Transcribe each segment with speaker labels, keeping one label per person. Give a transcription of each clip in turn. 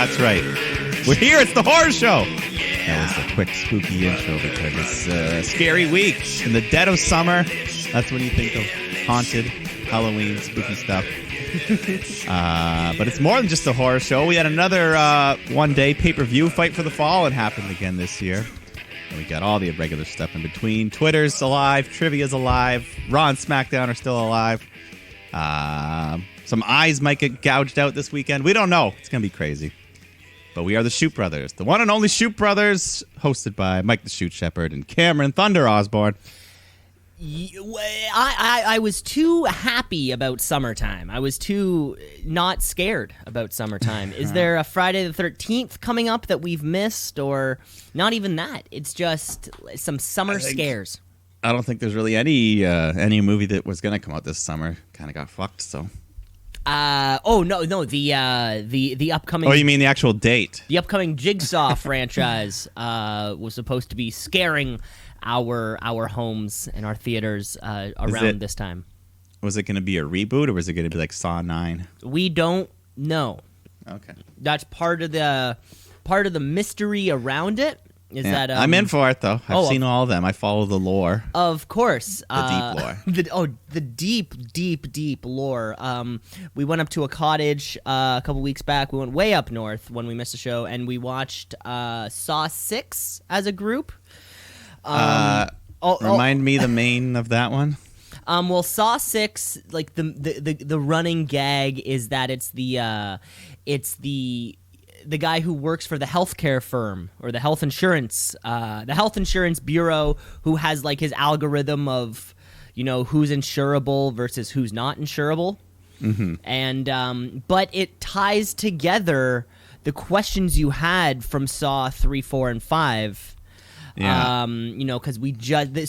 Speaker 1: That's right. We're here. It's the horror show. That was a quick, spooky intro because it's a scary week. In the dead of summer, that's when you think of haunted, Halloween, spooky stuff. But it's more than just a horror show. We had another one-day pay-per-view fight for the fall. It happened again this year. And we got all the regular stuff in between. Twitter's alive. Trivia's alive. Raw and SmackDown are still alive. Some eyes might get gouged out this weekend. We don't know. It's going to be crazy. But we are the Shoot Brothers. The one and only Shoot Brothers, hosted by Mike the Shoot Shepherd and Cameron Thunder Osborne.
Speaker 2: I was too happy about summertime. I was too not scared about summertime. Is there a Friday the 13th coming up that we've missed, or not even that? It's just some summer scares.
Speaker 1: I don't think there's really any movie that was going to come out this summer. Kind of got fucked, so.
Speaker 2: The upcoming.
Speaker 1: Oh, you mean the actual date?
Speaker 2: The upcoming Jigsaw franchise was supposed to be scaring our homes and our theaters around this time.
Speaker 1: Was it going to be a reboot, or was it going to be like Saw 9?
Speaker 2: We don't know.
Speaker 1: Okay,
Speaker 2: that's part of the mystery around it.
Speaker 1: I'm in for it though. I've seen all of them. I follow the lore.
Speaker 2: Of course,
Speaker 1: the deep lore.
Speaker 2: The deep lore. We went up to a cottage a couple weeks back. We went way up north when we missed a show, and we watched Saw 6 as a group.
Speaker 1: Remind me the main of that one.
Speaker 2: Well, Saw 6, like the running gag is that it's the guy who works for the healthcare firm or the health insurance bureau, who has like his algorithm of, who's insurable versus who's not insurable.
Speaker 1: Mm-hmm.
Speaker 2: And but it ties together the questions you had from Saw 3, 4, and 5.
Speaker 1: Yeah.
Speaker 2: Because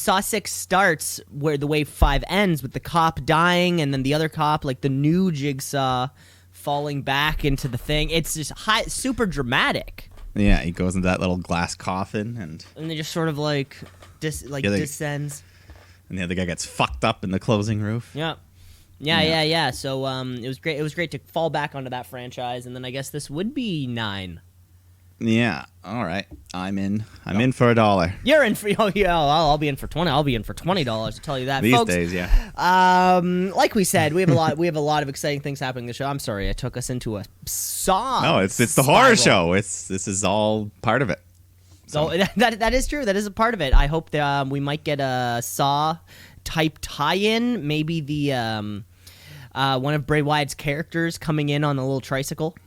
Speaker 2: Saw 6 starts where the way 5 ends with the cop dying, and then the other cop, like the new Jigsaw, falling back into the thing. It's just super dramatic.
Speaker 1: Yeah, he goes into that little glass coffin, and
Speaker 2: they just sort of descends.
Speaker 1: And the other guy gets fucked up in the closing roof.
Speaker 2: Yeah. So it was great. It was great to fall back onto that franchise, and then I guess this would be 9.
Speaker 1: Yeah. All right. I'm in. I'm in for $1.
Speaker 2: You're in for I'll be in for 20. I'll be in for $20. I'll tell you that.
Speaker 1: These
Speaker 2: folks,
Speaker 1: days, yeah.
Speaker 2: Like we said, we have a lot of exciting things happening in the show. I'm sorry, I took us into a Saw.
Speaker 1: No, it's the horror show. This is all part of it.
Speaker 2: So that is true. That is a part of it. I hope that we might get a Saw type tie-in. Maybe the one of Bray Wyatt's characters coming in on a little tricycle.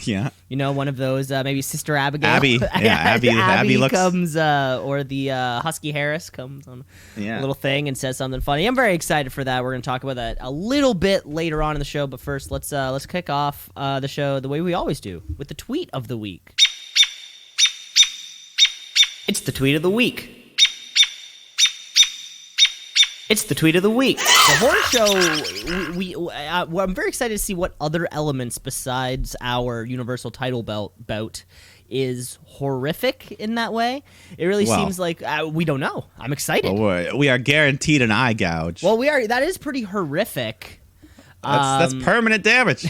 Speaker 1: Yeah.
Speaker 2: One of those, maybe Sister Abigail.
Speaker 1: Abby. Yeah, Abby looks...
Speaker 2: comes, or the Husky Harris comes on a little thing and says something funny. I'm very excited for that. We're going to talk about that a little bit later on in the show, but first, let's kick off the show the way we always do, with the tweet of the week. It's the tweet of the week. It's the tweet of the week. The horror show, I'm very excited to see what other elements besides our Universal title bout is horrific in that way. It really seems like we don't know. I'm excited.
Speaker 1: Well, we are guaranteed an eye gouge.
Speaker 2: Well, we are. That is pretty horrific.
Speaker 1: That's permanent damage.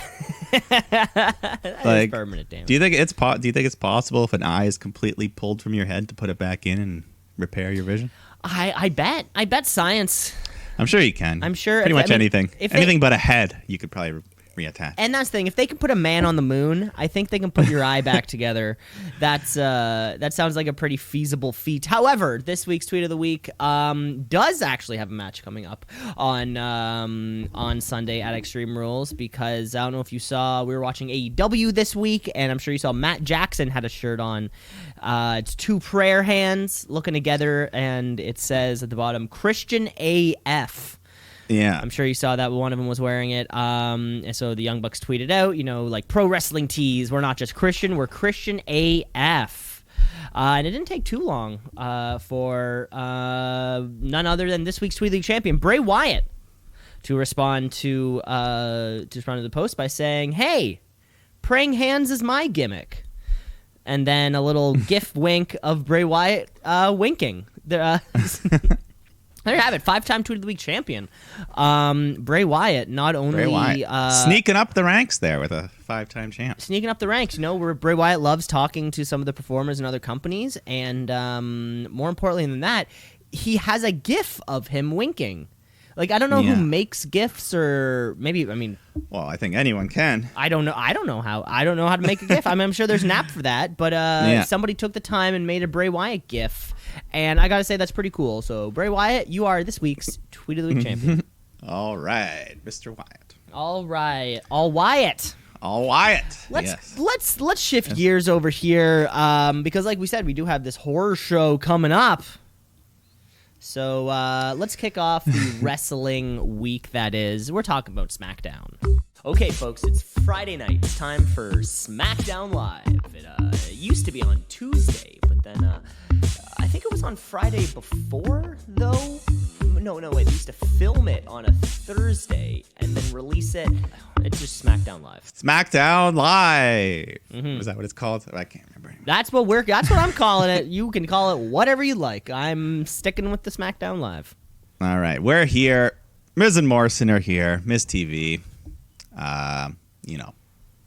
Speaker 2: That is permanent damage.
Speaker 1: Do you think it's possible if an eye is completely pulled from your head to put it back in and repair your vision?
Speaker 2: I bet science.
Speaker 1: I'm sure you can.
Speaker 2: I'm sure.
Speaker 1: Pretty much anything. Anything but a head, you could probably reattach.
Speaker 2: And that's the thing. If they can put a man on the moon, I think they can put your eye back together. That sounds like a pretty feasible feat. However, this week's tweet of the week does actually have a match coming up on Sunday at Extreme Rules, because I don't know if you saw, we were watching AEW this week, and I'm sure you saw Matt Jackson had a shirt on. It's 2 prayer hands looking together, and it says at the bottom, Christian AF.
Speaker 1: Yeah.
Speaker 2: I'm sure you saw that one of them was wearing it. And so the Young Bucks tweeted out, like pro wrestling tees. We're not just Christian, we're Christian AF. And it didn't take too long for none other than this week's Tweet League champion, Bray Wyatt, to respond to the post by saying, "Hey, praying hands is my gimmick." And then a little gif wink of Bray Wyatt winking. There you have it. 5-time Tweet of the Week champion. Bray Wyatt, not only...
Speaker 1: Bray Wyatt. Sneaking up the ranks there with a 5-time champ.
Speaker 2: Sneaking up the ranks, where Bray Wyatt loves talking to some of the performers in other companies, and more importantly than that, he has a gif of him winking. Like, I don't know who makes gifs, or maybe,
Speaker 1: Well, I think anyone can.
Speaker 2: I don't know how to make a gif. I'm sure there's an app for that, but somebody took the time and made a Bray Wyatt gif, and I gotta say that's pretty cool. So, Bray Wyatt, you are this week's Tweet of the Week champion.
Speaker 1: All right, Mr. Wyatt.
Speaker 2: All right, all Wyatt.
Speaker 1: All Wyatt.
Speaker 2: Let's shift gears over here, because like we said, we do have this horror show coming up. So let's kick off the wrestling week that is. We're talking about SmackDown. Okay, folks, it's Friday night. It's time for SmackDown Live. It used to be on Tuesday, but then I think it was on Friday before, though. No, wait. They used to film it on a Thursday and then release it. It's just SmackDown Live.
Speaker 1: SmackDown Live. Mm-hmm. Is that what it's called? I can't remember anymore.
Speaker 2: That's what I'm calling it. You can call it whatever you like. I'm sticking with the SmackDown Live.
Speaker 1: All right, we're here. Miz and Morrison are here. Miz TV.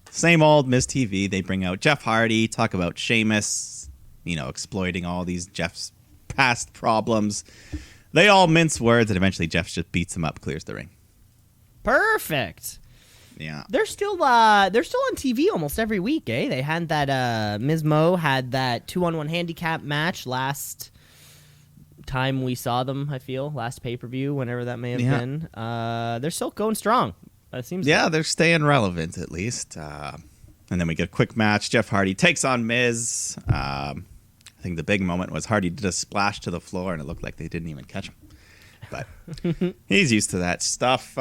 Speaker 1: Same old Miz TV. They bring out Jeff Hardy, talk about Sheamus, exploiting all these Jeff's past problems. They all mince words, and eventually Jeff just beats him up, clears the ring.
Speaker 2: Perfect.
Speaker 1: Yeah.
Speaker 2: They're still on TV almost every week, eh? They had that Ms. Mo had that 2-on-1 handicap match last time we saw them, I feel. Last pay-per-view, whenever that may have been. They're still going strong. It seems
Speaker 1: they're staying relevant at least. And then we get a quick match. Jeff Hardy takes on Miz. I think the big moment was Hardy did a splash to the floor, and it looked like they didn't even catch him. But he's used to that stuff.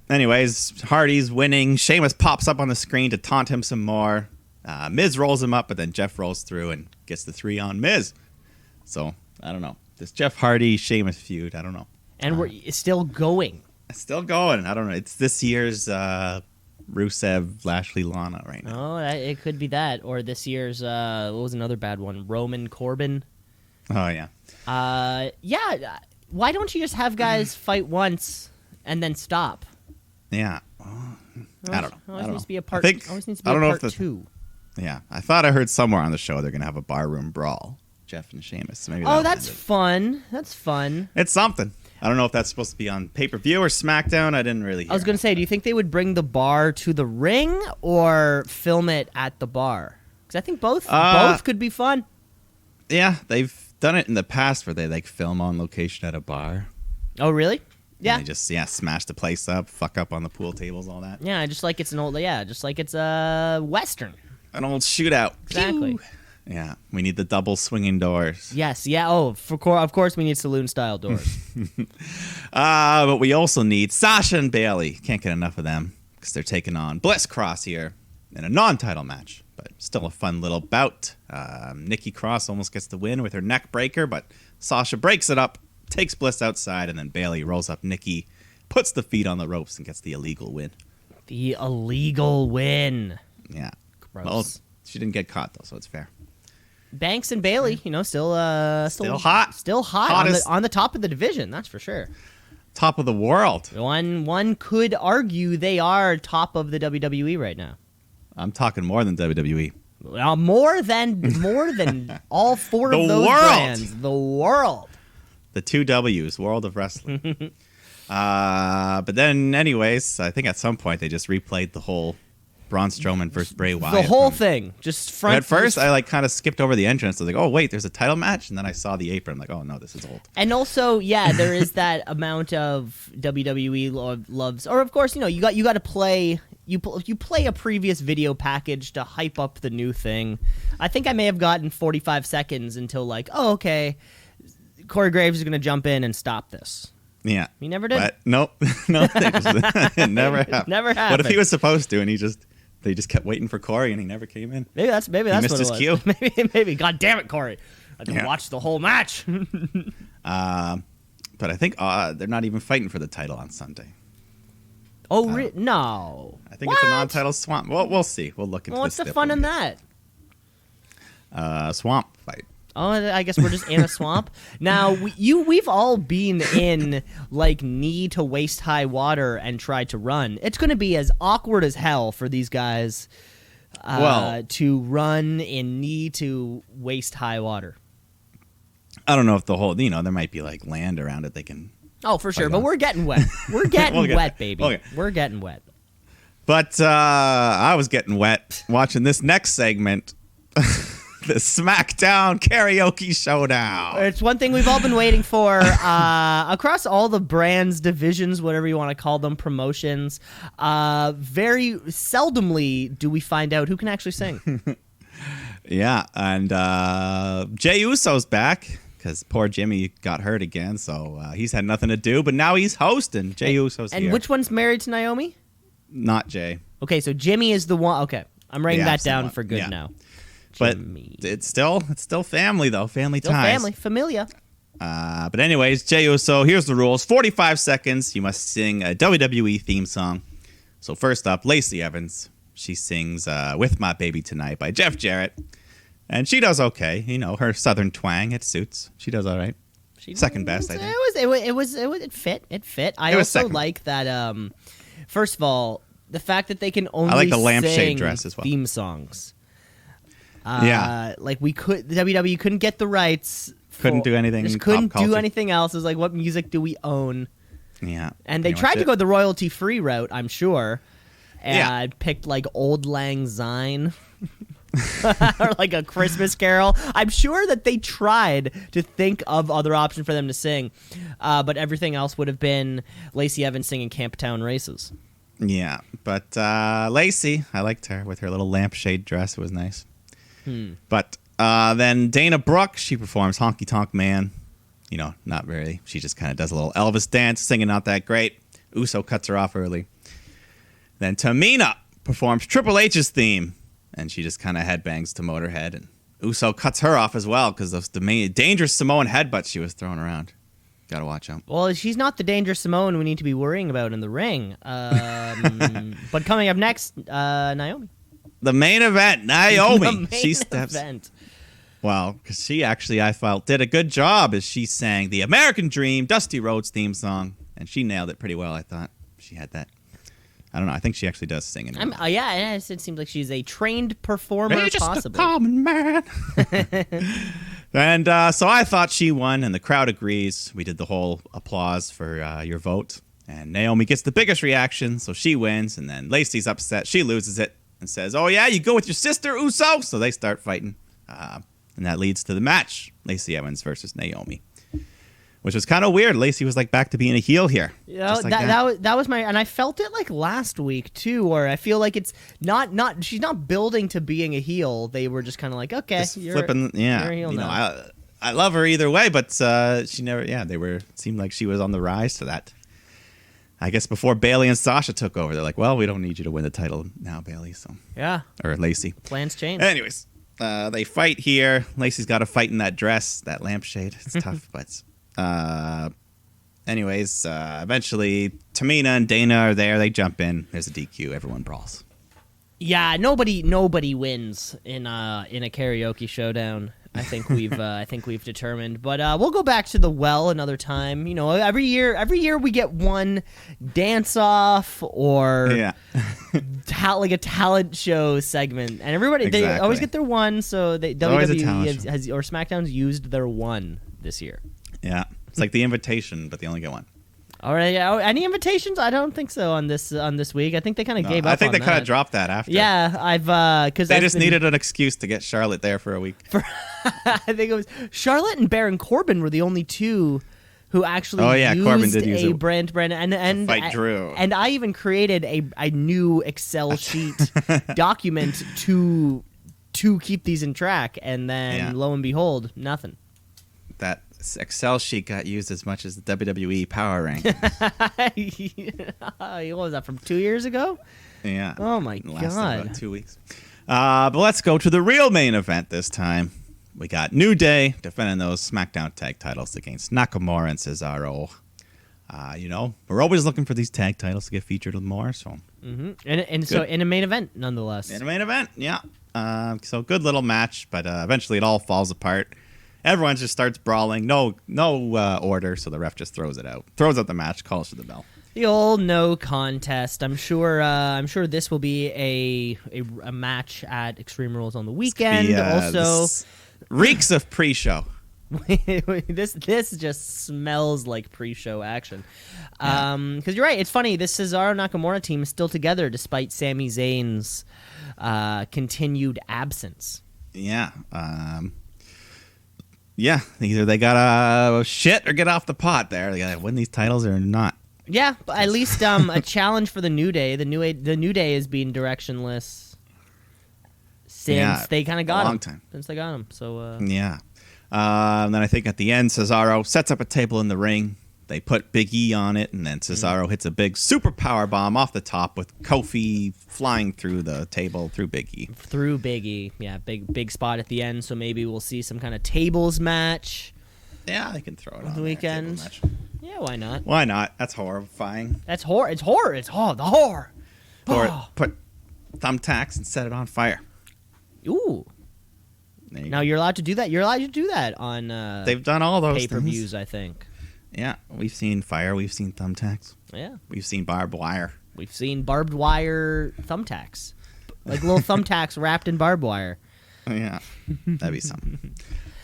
Speaker 1: Anyways, Hardy's winning. Sheamus pops up on the screen to taunt him some more. Miz rolls him up, but then Jeff rolls through and gets the 3 on Miz. So, I don't know. This Jeff Hardy-Sheamus feud, I don't know.
Speaker 2: And it's still going.
Speaker 1: It's still going. I don't know. It's this year's Rusev, Lashley, Lana right now.
Speaker 2: Oh, it could be that. Or this year's, what was another bad one? Roman Corbin.
Speaker 1: Oh, yeah.
Speaker 2: Why don't you just have guys fight once and then stop?
Speaker 1: Yeah. I don't know.
Speaker 2: Always needs to be a part 2.
Speaker 1: Yeah. I thought I heard somewhere on the show they're going to have a barroom brawl, Jeff and Sheamus. So maybe
Speaker 2: that's fun. That's fun.
Speaker 1: It's something. I don't know if that's supposed to be on pay-per-view or SmackDown. I didn't really hear.
Speaker 2: I was going to say, do you think they would bring the bar to the ring or film it at the bar? Because I think both could be fun.
Speaker 1: Yeah, they've done it in the past where they film on location at a bar.
Speaker 2: Oh, really? Yeah.
Speaker 1: And they just smash the place up, fuck up on the pool tables, all that.
Speaker 2: Yeah, just like it's a Western.
Speaker 1: An old shootout.
Speaker 2: Exactly.
Speaker 1: Pew! Yeah, we need the double swinging doors.
Speaker 2: Yes, yeah. Oh, of course we need saloon-style doors.
Speaker 1: But we also need Sasha and Bayley. Can't get enough of them because they're taking on Bliss Cross here in a non-title match. But still a fun little bout. Nikki Cross almost gets the win with her neck breaker, but Sasha breaks it up, takes Bliss outside, and then Bayley rolls up Nikki, puts the feet on the ropes, and gets the illegal win.
Speaker 2: The illegal win.
Speaker 1: Yeah.
Speaker 2: Gross.
Speaker 1: Well, she didn't get caught, though, so it's fair.
Speaker 2: Banks and Bayley, still
Speaker 1: hot.
Speaker 2: Still hot on the top of the division, that's for sure.
Speaker 1: Top of the world.
Speaker 2: One could argue they are top of the WWE right now.
Speaker 1: I'm talking more than WWE.
Speaker 2: More than all 4 of those brands. The world.
Speaker 1: The 2 W's, World of Wrestling. But then, anyways, I think at some point they just replayed the whole Braun Strowman versus Bray Wyatt.
Speaker 2: The whole thing. Just front.
Speaker 1: At first, I kind of skipped over the entrance. I was like, oh, wait, there's a title match? And then I saw the apron. I'm like, oh, no, this is old.
Speaker 2: And also, there is that amount of WWE loves. Or, of course, you got to play. You play a previous video package to hype up the new thing. I think I may have gotten 45 seconds until oh, okay, Corey Graves is going to jump in and stop this.
Speaker 1: Yeah.
Speaker 2: He never did?
Speaker 1: But, nope. It never happened.
Speaker 2: Never happened.
Speaker 1: What if he was supposed to and they just kept waiting for Corey and he never came in?
Speaker 2: Maybe that's
Speaker 1: what
Speaker 2: his
Speaker 1: it was.
Speaker 2: Cue. Maybe. God damn it, Corey. I didn't watch the whole match.
Speaker 1: But I think they're not even fighting for the title on Sunday.
Speaker 2: Oh, no.
Speaker 1: I think it's a non-title swamp. Well, we'll see. We'll look into this.
Speaker 2: What's the fun in that?
Speaker 1: Swamp fight.
Speaker 2: Oh, I guess we're just in a swamp. Now, we've all been in, like, knee to waist high water and tried to run. It's going to be as awkward as hell for these guys to run in knee to waist high water.
Speaker 1: I don't know if the whole, there might be, like, land around it they can...
Speaker 2: Oh, for sure, but we're getting wet. We're getting wet, baby.
Speaker 1: Okay.
Speaker 2: We're getting wet.
Speaker 1: But I was getting wet watching this next segment. The SmackDown Karaoke Showdown.
Speaker 2: It's one thing we've all been waiting for across all the brands, divisions, whatever you want to call them, promotions. Very seldomly do we find out who can actually sing.
Speaker 1: Yeah, and Jey Uso's back because poor Jimmy got hurt again, so he's had nothing to do. But now he's hosting. Jey Uso's here.
Speaker 2: And which one's married to Naomi?
Speaker 1: Not Jey.
Speaker 2: Okay, so Jimmy is the one. Okay, I'm writing that down for good now.
Speaker 1: But
Speaker 2: Jimmy.
Speaker 1: it's still family though, family
Speaker 2: Still
Speaker 1: ties.
Speaker 2: family, familia.
Speaker 1: But anyways, Jey Uso, here's the rules. 45 seconds, you must sing a WWE theme song. So first up, Lacey Evans. She sings With My Baby Tonight by Jeff Jarrett. And she does okay. Her southern twang, it suits. She does all right. Second best, I think.
Speaker 2: It fit. It fit. I also like that, first of all, the fact that they can only
Speaker 1: I like the
Speaker 2: sing
Speaker 1: lampshade dress as well.
Speaker 2: Theme songs. Like the WWE couldn't get the rights.
Speaker 1: Couldn't do anything.
Speaker 2: Just couldn't do anything else. It was like, what music do we own?
Speaker 1: Yeah.
Speaker 2: And they tried to go the royalty-free route, I'm sure. And picked like Old Lang Syne. Or like a Christmas Carol. I'm sure that they tried to think of other options for them to sing. But everything else would have been Lacey Evans singing Camptown Races.
Speaker 1: Yeah. But Lacey, I liked her with her little lampshade dress. It was nice. But then Dana Brooke, she performs Honky Tonk Man. Not really. She just kind of does a little Elvis dance, singing not that great. Uso cuts her off early. Then Tamina performs Triple H's theme, and she just kind of headbangs to Motorhead. And Uso cuts her off as well because of the dangerous Samoan headbutt she was throwing around. Got to watch out.
Speaker 2: Well, she's not the dangerous Samoan we need to be worrying about in the ring. But coming up next, Naomi.
Speaker 1: The main event, Naomi.
Speaker 2: She steps.
Speaker 1: Well, because she actually, I felt, did a good job as she sang the American Dream, Dusty Rhodes theme song, and she nailed it pretty well, I thought. She had that. I don't know. I think she actually does sing it.
Speaker 2: It seems like she's a trained performer,
Speaker 1: Maybe just
Speaker 2: possibly.
Speaker 1: a common man. And so I thought she won, and the crowd agrees. We did the whole applause for your vote. And Naomi gets the biggest reaction, so she wins. And then Lacey's upset. She loses it and says, "Oh, yeah, you go with your sister, Uso?" So they start fighting. And that leads to the match, Lacey Evans versus Naomi. Which was kind of weird. Lacey was like back to being a heel here.
Speaker 2: That was my, and I felt it like last week too, where I feel like it's not she's not building to being a heel. They were just kind of like, okay, you're a heel now.
Speaker 1: I love her either way, but she never. Yeah, seemed like she was on the rise to that. I guess before Bayley and Sasha took over, they're like, well, we don't need you to win the title now, Bayley. So or Lacey.
Speaker 2: Plans change.
Speaker 1: Anyways, they fight here. Lacey's got to fight in that dress, that lampshade. It's tough, but. Eventually Tamina and Dana are there. They jump in. There's a DQ. Everyone brawls.
Speaker 2: Yeah, nobody wins in a karaoke showdown. I think we've determined. But we'll go back to the well another time. Every year we get one dance off or like a talent show segment, and everybody they always get their one. So WWE has or SmackDown's used their one this year.
Speaker 1: Yeah, it's like the invitation, but they only get one.
Speaker 2: All right, any invitations? I don't think so on this week. I think they kind of gave up.
Speaker 1: I think they kind of dropped that after.
Speaker 2: Yeah, because
Speaker 1: they just needed an excuse to get Charlotte there for a week.
Speaker 2: I think it was Charlotte and Baron Corbin were the only two who actually used
Speaker 1: Corbin did use
Speaker 2: a brand and
Speaker 1: fight Drew.
Speaker 2: And I even created a new Excel sheet document to keep these in track, and then lo and behold, nothing.
Speaker 1: That Excel sheet got used as much as the WWE Power Rankings.
Speaker 2: What was that, from 2 years ago?
Speaker 1: Yeah.
Speaker 2: Oh, my God.
Speaker 1: Lasted about 2 weeks. But let's go to the real main event this time. We got New Day defending those SmackDown tag titles against Nakamura and Cesaro. We're always looking for these tag titles to get featured more. So,
Speaker 2: and so in a main event, nonetheless.
Speaker 1: In a main event, yeah. So good little match, but eventually it all falls apart. Everyone just starts brawling. No order, so the ref just throws it out. Throws out the match, calls for the bell.
Speaker 2: The old no contest. I'm sure this will be a match at Extreme Rules on the weekend. Also,
Speaker 1: reeks of pre-show.
Speaker 2: this just smells like pre-show action. Because you're right. It's funny. This Cesaro Nakamura team is still together despite Sami Zayn's continued absence.
Speaker 1: Yeah. Either they gotta shit or get off the pot. There, they gotta win these titles or not.
Speaker 2: Yeah, but at least a challenge for the New Day. The New Day is being directionless since they kind of got him.
Speaker 1: Long time
Speaker 2: since they got him. So
Speaker 1: yeah. And then I think at the end, Cesaro sets up a table in the ring. They put Big E on it, and then Cesaro hits a big super power bomb off the top with Kofi flying through the table through Big E.
Speaker 2: Through Big E, yeah, big spot at the end. So maybe we'll see some kind of tables match.
Speaker 1: Yeah, they can throw it on
Speaker 2: the weekend. Yeah, why not?
Speaker 1: Why not? That's horrifying.
Speaker 2: That's horror. It's horror. It's the horror.
Speaker 1: Put thumbtacks and set it on fire.
Speaker 2: Ooh. Now you're allowed to do that. You're allowed to do that on.
Speaker 1: They've done all those
Speaker 2: pay-per-views, I think.
Speaker 1: Yeah, we've seen fire. We've seen thumbtacks.
Speaker 2: Yeah,
Speaker 1: we've seen barbed wire.
Speaker 2: We've seen barbed wire thumbtacks, like little thumbtacks wrapped in barbed wire.
Speaker 1: Yeah, that'd be something.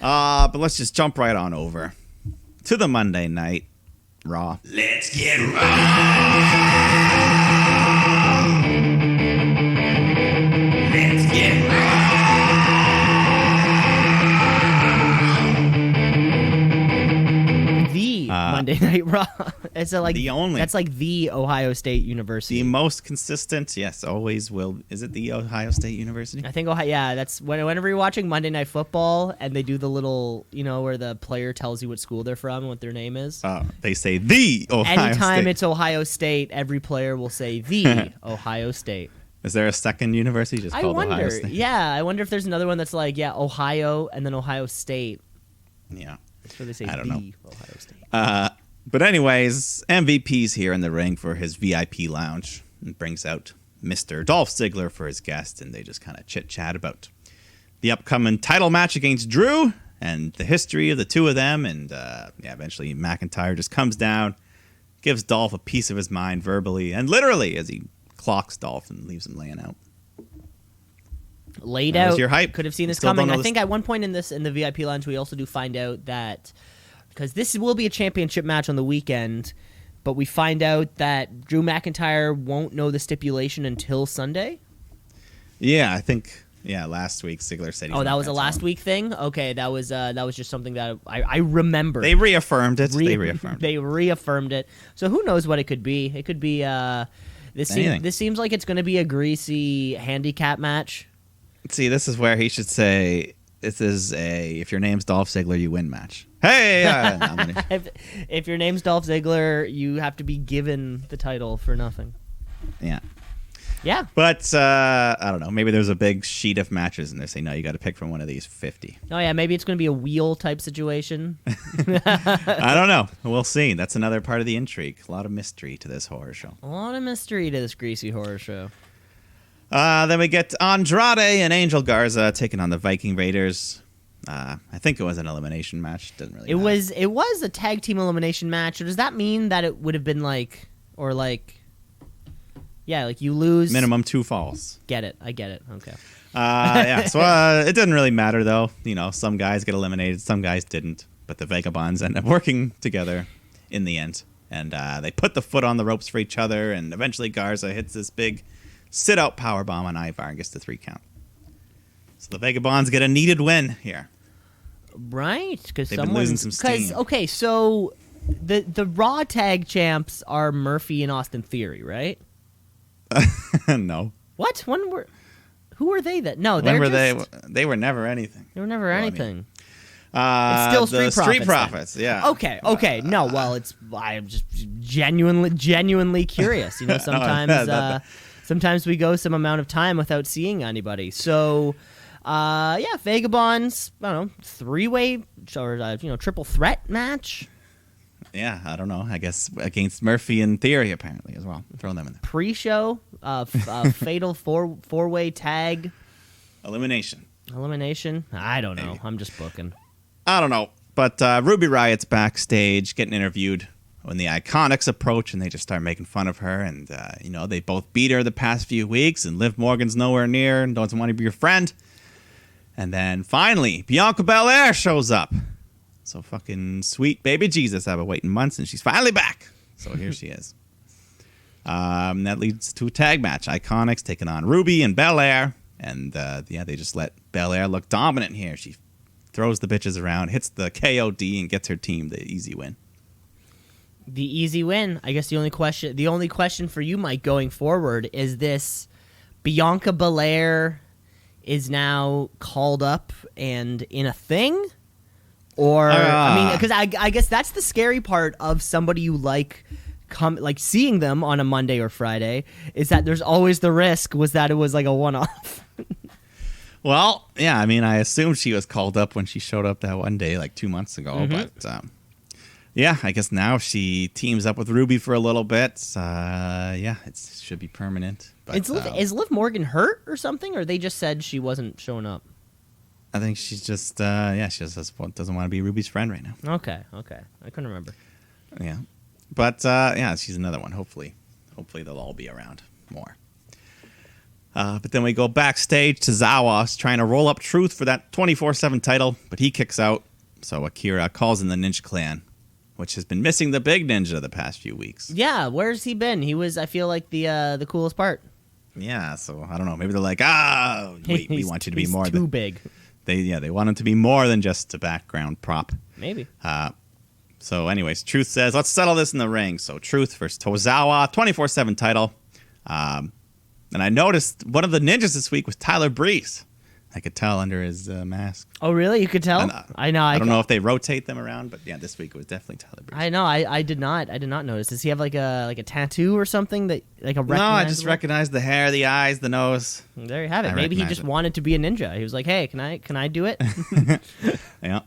Speaker 1: But let's just jump right on over to the Monday Night Raw.
Speaker 3: Let's get raw. Let's get raw.
Speaker 2: Monday Night Raw. It's like
Speaker 1: the only.
Speaker 2: That's like the Ohio State University.
Speaker 1: The most consistent, yes, always will. Is it the Ohio State University?
Speaker 2: I think Ohio. Yeah, that's whenever you're watching Monday Night Football and they do the little, where the player tells you what school they're from and what their name is.
Speaker 1: They say the Ohio
Speaker 2: Anytime
Speaker 1: State.
Speaker 2: it's Ohio State, every player will say the Ohio State.
Speaker 1: Is there a second university just called Ohio State?
Speaker 2: Yeah, I wonder if there's another one that's like, Ohio and then Ohio State.
Speaker 1: Yeah.
Speaker 2: That's where they say
Speaker 1: I don't know.
Speaker 2: Ohio State.
Speaker 1: But anyways, MVP's here in the ring for his VIP lounge and brings out Mr. Dolph Ziggler for his guest, and they just kind of chit-chat about the upcoming title match against Drew and the history of the two of them, and eventually McIntyre just comes down, gives Dolph a piece of his mind verbally and literally as he clocks Dolph and leaves him laying out.
Speaker 2: Laid
Speaker 1: That was
Speaker 2: out.
Speaker 1: your hype.
Speaker 2: Could have seen this
Speaker 1: Still
Speaker 2: coming.
Speaker 1: don't know
Speaker 2: I think at one point in the VIP lounge, we also do find out that because this will be a championship match on the weekend, but we find out that Drew McIntyre won't know the stipulation until Sunday.
Speaker 1: Yeah, I think. Yeah, last week Ziggler said.
Speaker 2: That was a last week thing. Okay, that was just something that I remember.
Speaker 1: They reaffirmed it.
Speaker 2: They reaffirmed it. So who knows what it could be? It could be this seems like it's going to be a greasy handicap match.
Speaker 1: See, this is where he should say, "This is if your name's Dolph Ziggler, you win match." Hey,
Speaker 2: if your name's Dolph Ziggler, you have to be given the title for nothing.
Speaker 1: Yeah.
Speaker 2: Yeah.
Speaker 1: But I don't know. Maybe there's a big sheet of matches, and they say, no, you got to pick from one of these 50.
Speaker 2: Oh, yeah. Maybe it's going to be a wheel type situation.
Speaker 1: I don't know. We'll see. That's another part of the intrigue. A lot of mystery to this horror show.
Speaker 2: A lot of mystery to this greasy horror show.
Speaker 1: Then we get Andrade and Angel Garza taking on the Viking Raiders. I think it was an elimination match. Didn't really matter.
Speaker 2: It was a tag team elimination match. Or does that mean that it would have been like you lose
Speaker 1: Minimum 2 falls.
Speaker 2: Get it. I get it. Okay.
Speaker 1: So it didn't really matter though. Some guys get eliminated, some guys didn't. But the Vagabonds end up working together in the end, and they put the foot on the ropes for each other. And eventually Garza hits this big sit-out powerbomb on Ivar and gets the 3 count. So the Vagabonds get a needed win here.
Speaker 2: Right, because
Speaker 1: they've been losing some steam.
Speaker 2: Okay, so the Raw Tag Champs are Murphy and Austin Theory, right?
Speaker 1: No.
Speaker 2: What? Who were they then? No,
Speaker 1: they were never anything.
Speaker 2: They were never anything.
Speaker 1: It's
Speaker 2: still
Speaker 1: the
Speaker 2: Street
Speaker 1: Profits. Yeah.
Speaker 2: Okay. No, well, I'm just genuinely curious. Sometimes sometimes we go some amount of time without seeing anybody. So, Vagabonds. I don't know, 3-way or triple threat match.
Speaker 1: Yeah, I don't know. I guess against Murphy and Theory apparently as well. Throw them in there.
Speaker 2: Pre-show, fatal 4-way tag.
Speaker 1: Elimination.
Speaker 2: I don't know. I'm just booking.
Speaker 1: I don't know. But Ruby Riot's backstage getting interviewed when the Iconics approach, and they just start making fun of her. And, they both beat her the past few weeks, and Liv Morgan's nowhere near and doesn't want to be your friend. And then finally, Bianca Belair shows up. So fucking sweet baby Jesus. I've been waiting months, and she's finally back. So here she is. That leads to a tag match. Iconics taking on Ruby and Belair. And, they just let Belair look dominant here. She throws the bitches around, hits the KOD, and gets her team the easy win.
Speaker 2: The easy win. I guess the only question for you, Mike, going forward is this: Bianca Belair is now called up and in a thing, or because I guess that's the scary part of somebody you like seeing them on a Monday or Friday, is that there's always the risk that it was like a one-off.
Speaker 1: Well, yeah, I assumed she was called up when she showed up that one day, like 2 months ago. But, I guess now she teams up with Ruby for a little bit. It should be permanent. But,
Speaker 2: is Liv Morgan hurt or something, or they just said she wasn't showing up?
Speaker 1: I think she's just, she just doesn't want to be Ruby's friend right now.
Speaker 2: Okay. I couldn't remember.
Speaker 1: Yeah. But, she's another one. Hopefully they'll all be around more. But then we go backstage to Zawa's trying to roll up Truth for that 24/7 title, but he kicks out. So Akira calls in the Ninja Clan, which has been missing the big ninja the past few weeks.
Speaker 2: Yeah, where's he been? He was, I feel like, the coolest part.
Speaker 1: Yeah, so I don't know. Maybe they're like, we want you to be more
Speaker 2: too big.
Speaker 1: They want him to be more than just a background prop.
Speaker 2: Maybe.
Speaker 1: So anyways, Truth says, let's settle this in the ring. So Truth versus Tozawa, 24/7 title. And I noticed one of the ninjas this week was Tyler Breeze. I could tell under his mask.
Speaker 2: Oh, really? You could tell? I know.
Speaker 1: I don't know if they rotate them around, but yeah, this week it was definitely Tyler Breeze.
Speaker 2: I know. I did not notice. Does he have like a tattoo or something that like a?
Speaker 1: No, I just recognized the hair, the eyes, the nose.
Speaker 2: There you have it. Maybe he just wanted to be a ninja. He was like, hey, can I do it?
Speaker 1: Yeah.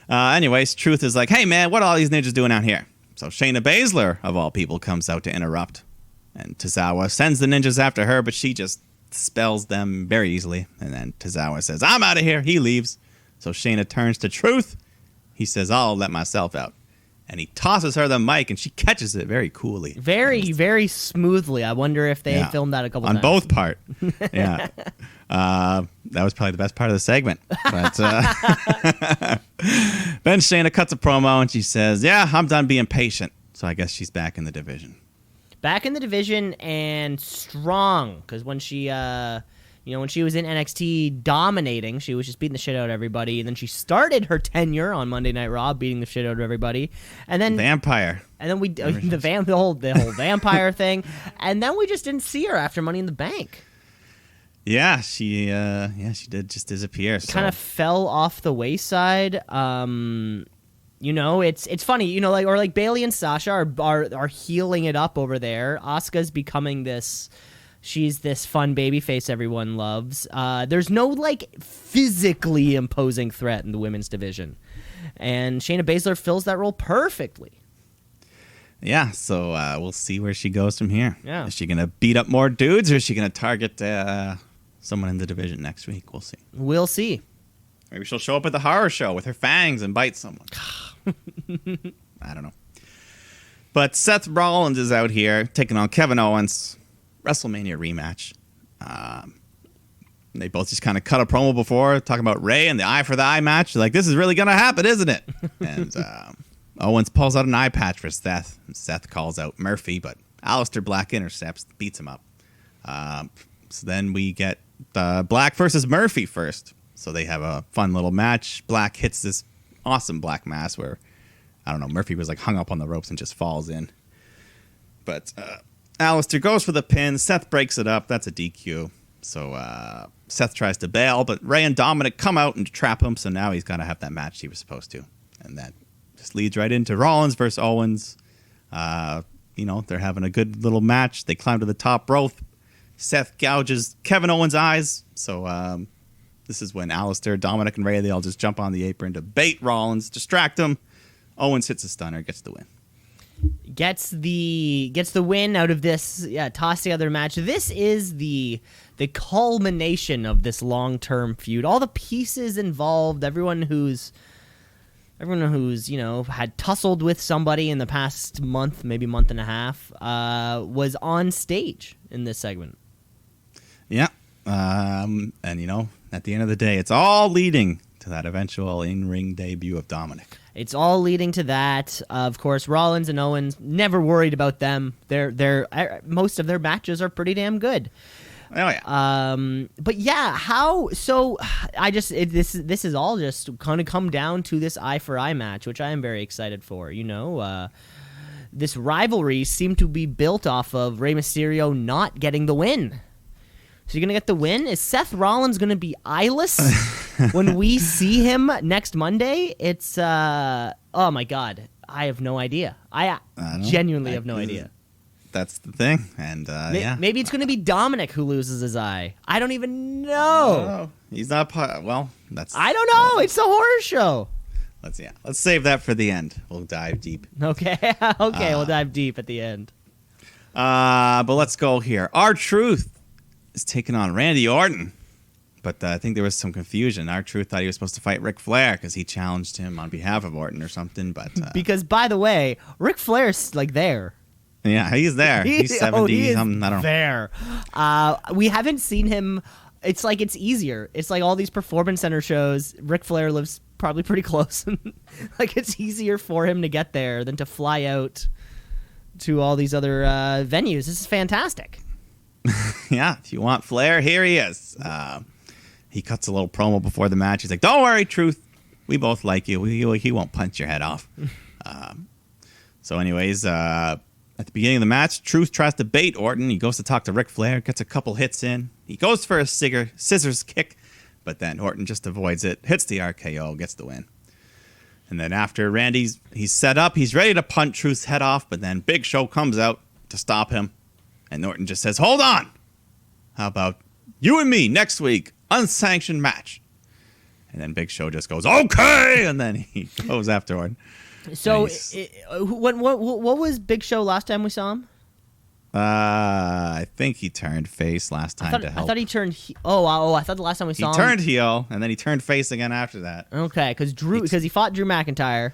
Speaker 1: Anyways, Truth is like, hey man, what are all these ninjas doing out here? So Shayna Baszler, of all people, comes out to interrupt. And Tozawa sends the ninjas after her, but she just spells them very easily. And then Tozawa says, I'm out of here. He leaves. So Shayna turns to Truth. He says, I'll let myself out. And he tosses her the mic, and she catches it very coolly.
Speaker 2: Very, very smoothly. I wonder if they filmed that a couple times.
Speaker 1: On both part. Yeah. That was probably the best part of the segment. But then Shayna cuts a promo, and she says, yeah, I'm done being patient. So I guess she's back in the division.
Speaker 2: Back in the division and strong, because when she, when she was in NXT dominating, she was just beating the shit out of everybody. And then she started her tenure on Monday Night Raw, beating the shit out of everybody. And then
Speaker 1: Vampire.
Speaker 2: And then the whole vampire thing. And then we just didn't see her after Money in the Bank.
Speaker 1: Yeah, she did just disappear. So.
Speaker 2: Kind of fell off the wayside. It's funny, like Bayley and Sasha are healing it up over there. Asuka's becoming she's this fun babyface everyone loves. There's no physically imposing threat in the women's division, and Shayna Baszler fills that role perfectly.
Speaker 1: Yeah, so we'll see where she goes from here.
Speaker 2: Yeah,
Speaker 1: is she gonna beat up more dudes, or is she gonna target someone in the division next week? We'll see.
Speaker 2: We'll see.
Speaker 1: Maybe she'll show up at the horror show with her fangs and bite someone. I don't know. But Seth Rollins is out here taking on Kevin Owens. WrestleMania rematch. They both just kind of cut a promo before, talking about Ray and the eye for the eye match. They're like, this is really going to happen, isn't it? And Owens pulls out an eye patch for Seth. Seth calls out Murphy, but Aleister Black intercepts, beats him up. So then we get Black versus Murphy first. So they have a fun little match. Black hits this awesome black mass where, I don't know, Murphy was hung up on the ropes and just falls in. But Aleister goes for the pin. Seth breaks it up. That's a DQ. So Seth tries to bail, but Ray and Dominic come out and trap him. So now he's got to have that match he was supposed to. And that just leads right into Rollins versus Owens. They're having a good little match. They climb to the top rope. Seth gouges Kevin Owens' eyes. So this is when Aleister, Dominic, and Ray, they all just jump on the apron to bait Rollins, distract him. Owens hits a stunner, gets the win.
Speaker 2: Gets the win out of this toss together match. This is the culmination of this long-term feud. All the pieces involved, everyone who's everyone who's had tussled with somebody in the past month, maybe month and a half, was on stage in this segment.
Speaker 1: Yeah, and at the end of the day, it's all leading to that eventual in-ring debut of Dominic.
Speaker 2: It's all leading to that. Of course, Rollins and Owens, never worried about them. Most of their matches are pretty damn good.
Speaker 1: Oh yeah.
Speaker 2: But yeah, how? So this is all just kind of come down to this eye for eye match, which I am very excited for. This rivalry seemed to be built off of Rey Mysterio not getting the win. So you're gonna get the win? Is Seth Rollins gonna be eyeless when we see him next Monday? It's oh my god, I have no idea. I genuinely have no idea.
Speaker 1: That's the thing, and yeah,
Speaker 2: maybe it's gonna be Dominic who loses his eye. I don't even know.
Speaker 1: He's not. Well, that's.
Speaker 2: I don't know. It's a horror show.
Speaker 1: Let's save that for the end. We'll dive deep.
Speaker 2: Okay, we'll dive deep at the end.
Speaker 1: But let's go here. R-Truth is taking on Randy Orton. But I think there was some confusion. R-Truth thought he was supposed to fight Ric Flair because he challenged him on behalf of Orton or something. But
Speaker 2: because, by the way, Ric Flair's there.
Speaker 1: Yeah, he's there. He's 70.
Speaker 2: He is
Speaker 1: I don't know.
Speaker 2: There. We haven't seen him. It's it's easier. It's like all these performance center shows. Ric Flair lives probably pretty close. It's easier for him to get there than to fly out to all these other venues. This is fantastic.
Speaker 1: Yeah, if you want Flair, here he is. He cuts a little promo before the match. He's like, "Don't worry, Truth. We both like you. He won't punch your head off." So anyways, at the beginning of the match, Truth tries to bait Orton. He goes to talk to Ric Flair, gets a couple hits in. He goes for a scissors kick, but then Orton just avoids it, hits the RKO, gets the win. And then after he's set up, he's ready to punch Truth's head off, but then Big Show comes out to stop him. And Orton just says, "Hold on. How about you and me next week, unsanctioned match?" And then Big Show just goes, "Okay," and then he goes after Orton.
Speaker 2: So, what was Big Show last time we saw him?
Speaker 1: I think he turned face last time to help.
Speaker 2: I thought he turned. I thought the last time we saw him
Speaker 1: he turned heel, and then he turned face again after that.
Speaker 2: Okay, because he fought Drew McIntyre.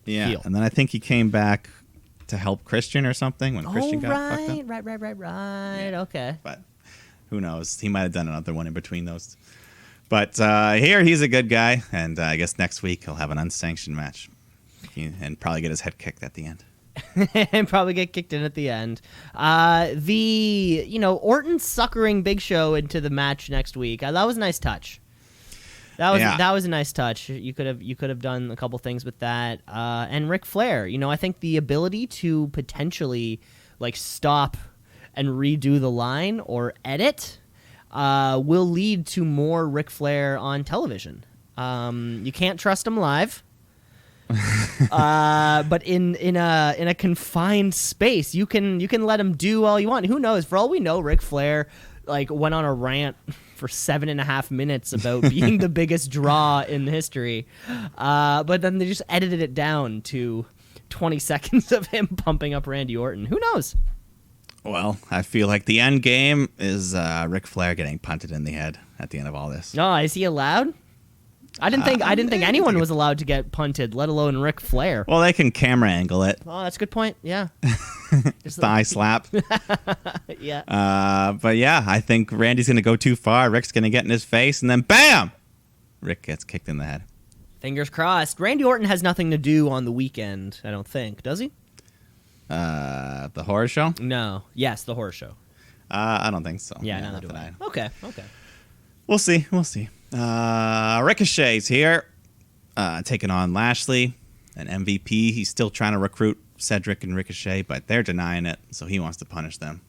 Speaker 1: Yeah,
Speaker 2: heel.
Speaker 1: And then I think he came back to help Christian or something when Christian got fucked up.
Speaker 2: Right.
Speaker 1: Yeah.
Speaker 2: Okay.
Speaker 1: But who knows? He might have done another one in between those. But here he's a good guy, and I guess next week he'll have an unsanctioned match and probably get his head kicked at the end.
Speaker 2: And probably get kicked in at the end. Orton suckering Big Show into the match next week. That was a nice touch. That was a nice touch. You could have done a couple things with that. And Ric Flair, I think the ability to potentially stop and redo the line or edit will lead to more Ric Flair on television. You can't trust him live. But in a confined space, you can let him do all you want. Who knows? For all we know, Ric Flair went on a rant for 7.5 minutes about being the biggest draw in history. But then they just edited it down to 20 seconds of him pumping up Randy Orton. Who knows?
Speaker 1: Well, I feel like the end game is Ric Flair getting punted in the head at the end of all this.
Speaker 2: Oh, is he allowed? I didn't think anyone was allowed to get punted, let alone Ric Flair.
Speaker 1: Well, they can camera angle it.
Speaker 2: Oh, that's a good point. Yeah.
Speaker 1: Thigh slap.
Speaker 2: Yeah.
Speaker 1: But yeah, I think Randy's going to go too far. Rick's going to get in his face, and then bam! Rick gets kicked in the head.
Speaker 2: Fingers crossed. Randy Orton has nothing to do on the weekend, I don't think. Does he?
Speaker 1: The horror show?
Speaker 2: No. Yes, the horror show.
Speaker 1: I don't think so.
Speaker 2: Yeah, neither do I. Okay.
Speaker 1: We'll see. Ricochet's here, taking on Lashley, an MVP. He's still trying to recruit Cedric and Ricochet, but they're denying it, so he wants to punish them.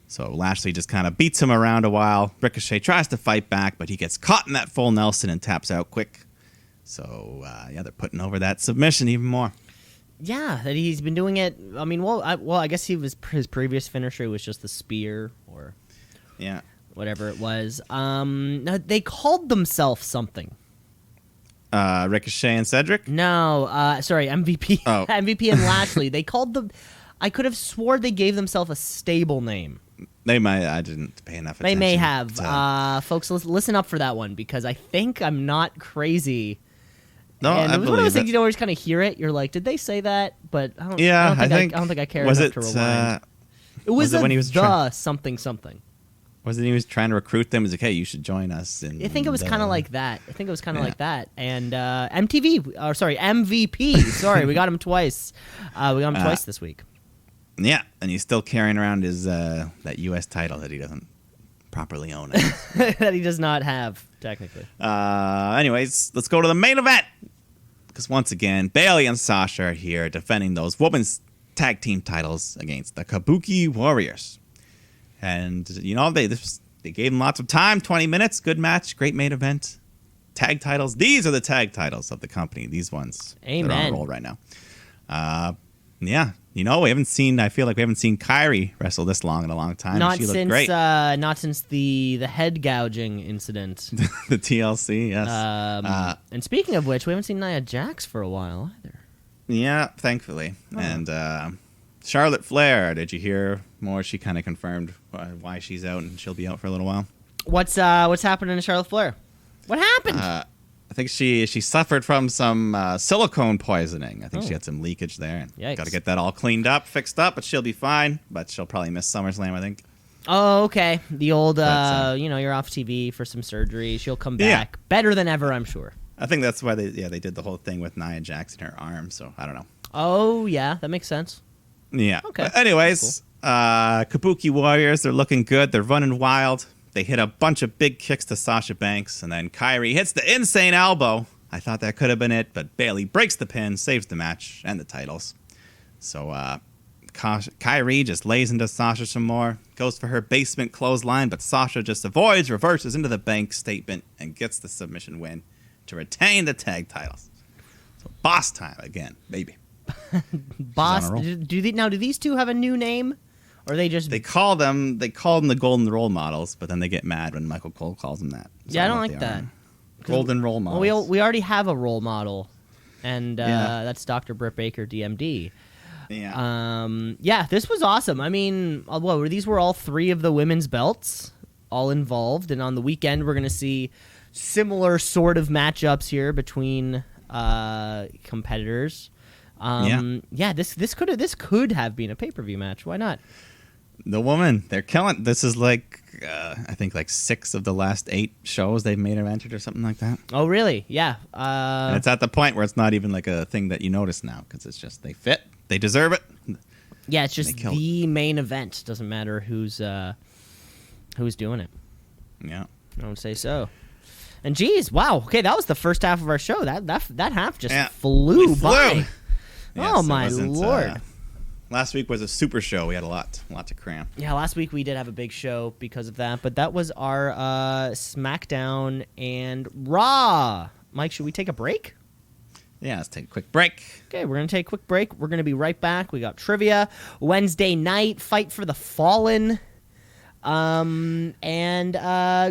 Speaker 1: So Lashley just kind of beats him around a while. Ricochet tries to fight back, but he gets caught in that full Nelson and taps out quick. So, they're putting over that submission even more.
Speaker 2: Yeah, that he's been doing it. I mean, I guess his previous finisher was just the spear or whatever it was. No, they called themselves something.
Speaker 1: Ricochet and Cedric?
Speaker 2: No, sorry, MVP.
Speaker 1: Oh.
Speaker 2: MVP and Lashley. They called them. I could have swore they gave themselves a stable name.
Speaker 1: They might. I didn't pay enough attention.
Speaker 2: They may have. Folks, listen up for that one because I think I'm not crazy
Speaker 1: No,
Speaker 2: and
Speaker 1: I
Speaker 2: it was one of those
Speaker 1: believe
Speaker 2: things, you know, where you just kind of hear it. You're like, did they say that? But I don't think I care
Speaker 1: was
Speaker 2: enough
Speaker 1: it,
Speaker 2: to rewind. It was
Speaker 1: when he was
Speaker 2: something something.
Speaker 1: Wasn't he was trying to recruit them? He was like, hey, you should join us.
Speaker 2: I think it was kind of like that. Like that. And MVP. Sorry, we got him twice. This week.
Speaker 1: Yeah, and he's still carrying around his that U.S. title that he doesn't properly own it.
Speaker 2: That he does not have, technically.
Speaker 1: Anyways, let's go to the main event. Because once again, Bayley and Sasha are here defending those women's tag team titles against the Kabuki Warriors. And, you know, they gave them lots of time, 20 minutes, good match, great main event. Tag titles. These are the tag titles of the company, these ones.
Speaker 2: Amen.
Speaker 1: They're on a roll right now. Yeah, you know, I feel like we haven't seen Kairi wrestle this long in a long time. She looked great.
Speaker 2: Not since the head gouging incident.
Speaker 1: The TLC, yes.
Speaker 2: And speaking of which, we haven't seen Nia Jax for a while either.
Speaker 1: Yeah, thankfully. Oh. And Charlotte Flair, did you hear more? She kind of confirmed why she's out, and she'll be out for a little while.
Speaker 2: What's happening to Charlotte Flair? What happened?
Speaker 1: I think she suffered from some silicone poisoning. I think she had some leakage there. Got to get that all cleaned up, fixed up, but she'll be fine. But she'll probably miss SummerSlam, I think.
Speaker 2: Oh, okay. The old, you're off TV for some surgery. She'll come back better than ever, I'm sure.
Speaker 1: I think that's why they did the whole thing with Nia Jax in her arm. So I don't know.
Speaker 2: Oh yeah, that makes sense.
Speaker 1: Yeah.
Speaker 2: Okay.
Speaker 1: But anyways, cool. Kabuki Warriors, they're looking good. They're running wild. They hit a bunch of big kicks to Sasha Banks, and then Kairi hits the insane elbow. I thought that could have been it, but Bayley breaks the pin, saves the match and the titles. So Kairi just lays into Sasha some more, goes for her basement clothesline, but Sasha just avoids, reverses into the Banks statement, and gets the submission win to retain the tag titles. So boss time again, baby.
Speaker 2: Boss. Do these two have a new name? Or they
Speaker 1: call them the Golden Role Models, but then they get mad when Michael Cole calls them that. So
Speaker 2: yeah, I don't like that.
Speaker 1: Golden Role Models.
Speaker 2: Well, we already have a role model, and that's Dr. Britt Baker, DMD.
Speaker 1: Yeah.
Speaker 2: This was awesome. I mean, these were all three of the women's belts, all involved, and on the weekend we're going to see similar sort of matchups here between competitors. This could have been a pay-per-view match. Why not?
Speaker 1: The woman, they're killing. This is like I think like 6 of the last 8 shows they've made her entered or something like that.
Speaker 2: Oh, really? Yeah.
Speaker 1: And it's at the point where it's not even like a thing that you notice now because it's just they fit, they deserve it.
Speaker 2: Yeah, it's just the main event. Doesn't matter who's doing it.
Speaker 1: Yeah,
Speaker 2: I would say so. And geez, wow. Okay, that was the first half of our show. That half just flew by.
Speaker 1: Yes,
Speaker 2: oh my lord.
Speaker 1: Last week was a super show. We had a lot to cram.
Speaker 2: Yeah, last week we did have a big show because of that, but that was our SmackDown and Raw. Mike, should we take a break?
Speaker 1: Yeah, let's take a quick break.
Speaker 2: Okay, we're going to take a quick break. We're going to be right back. We got trivia, Wednesday night, Fight for the Fallen, and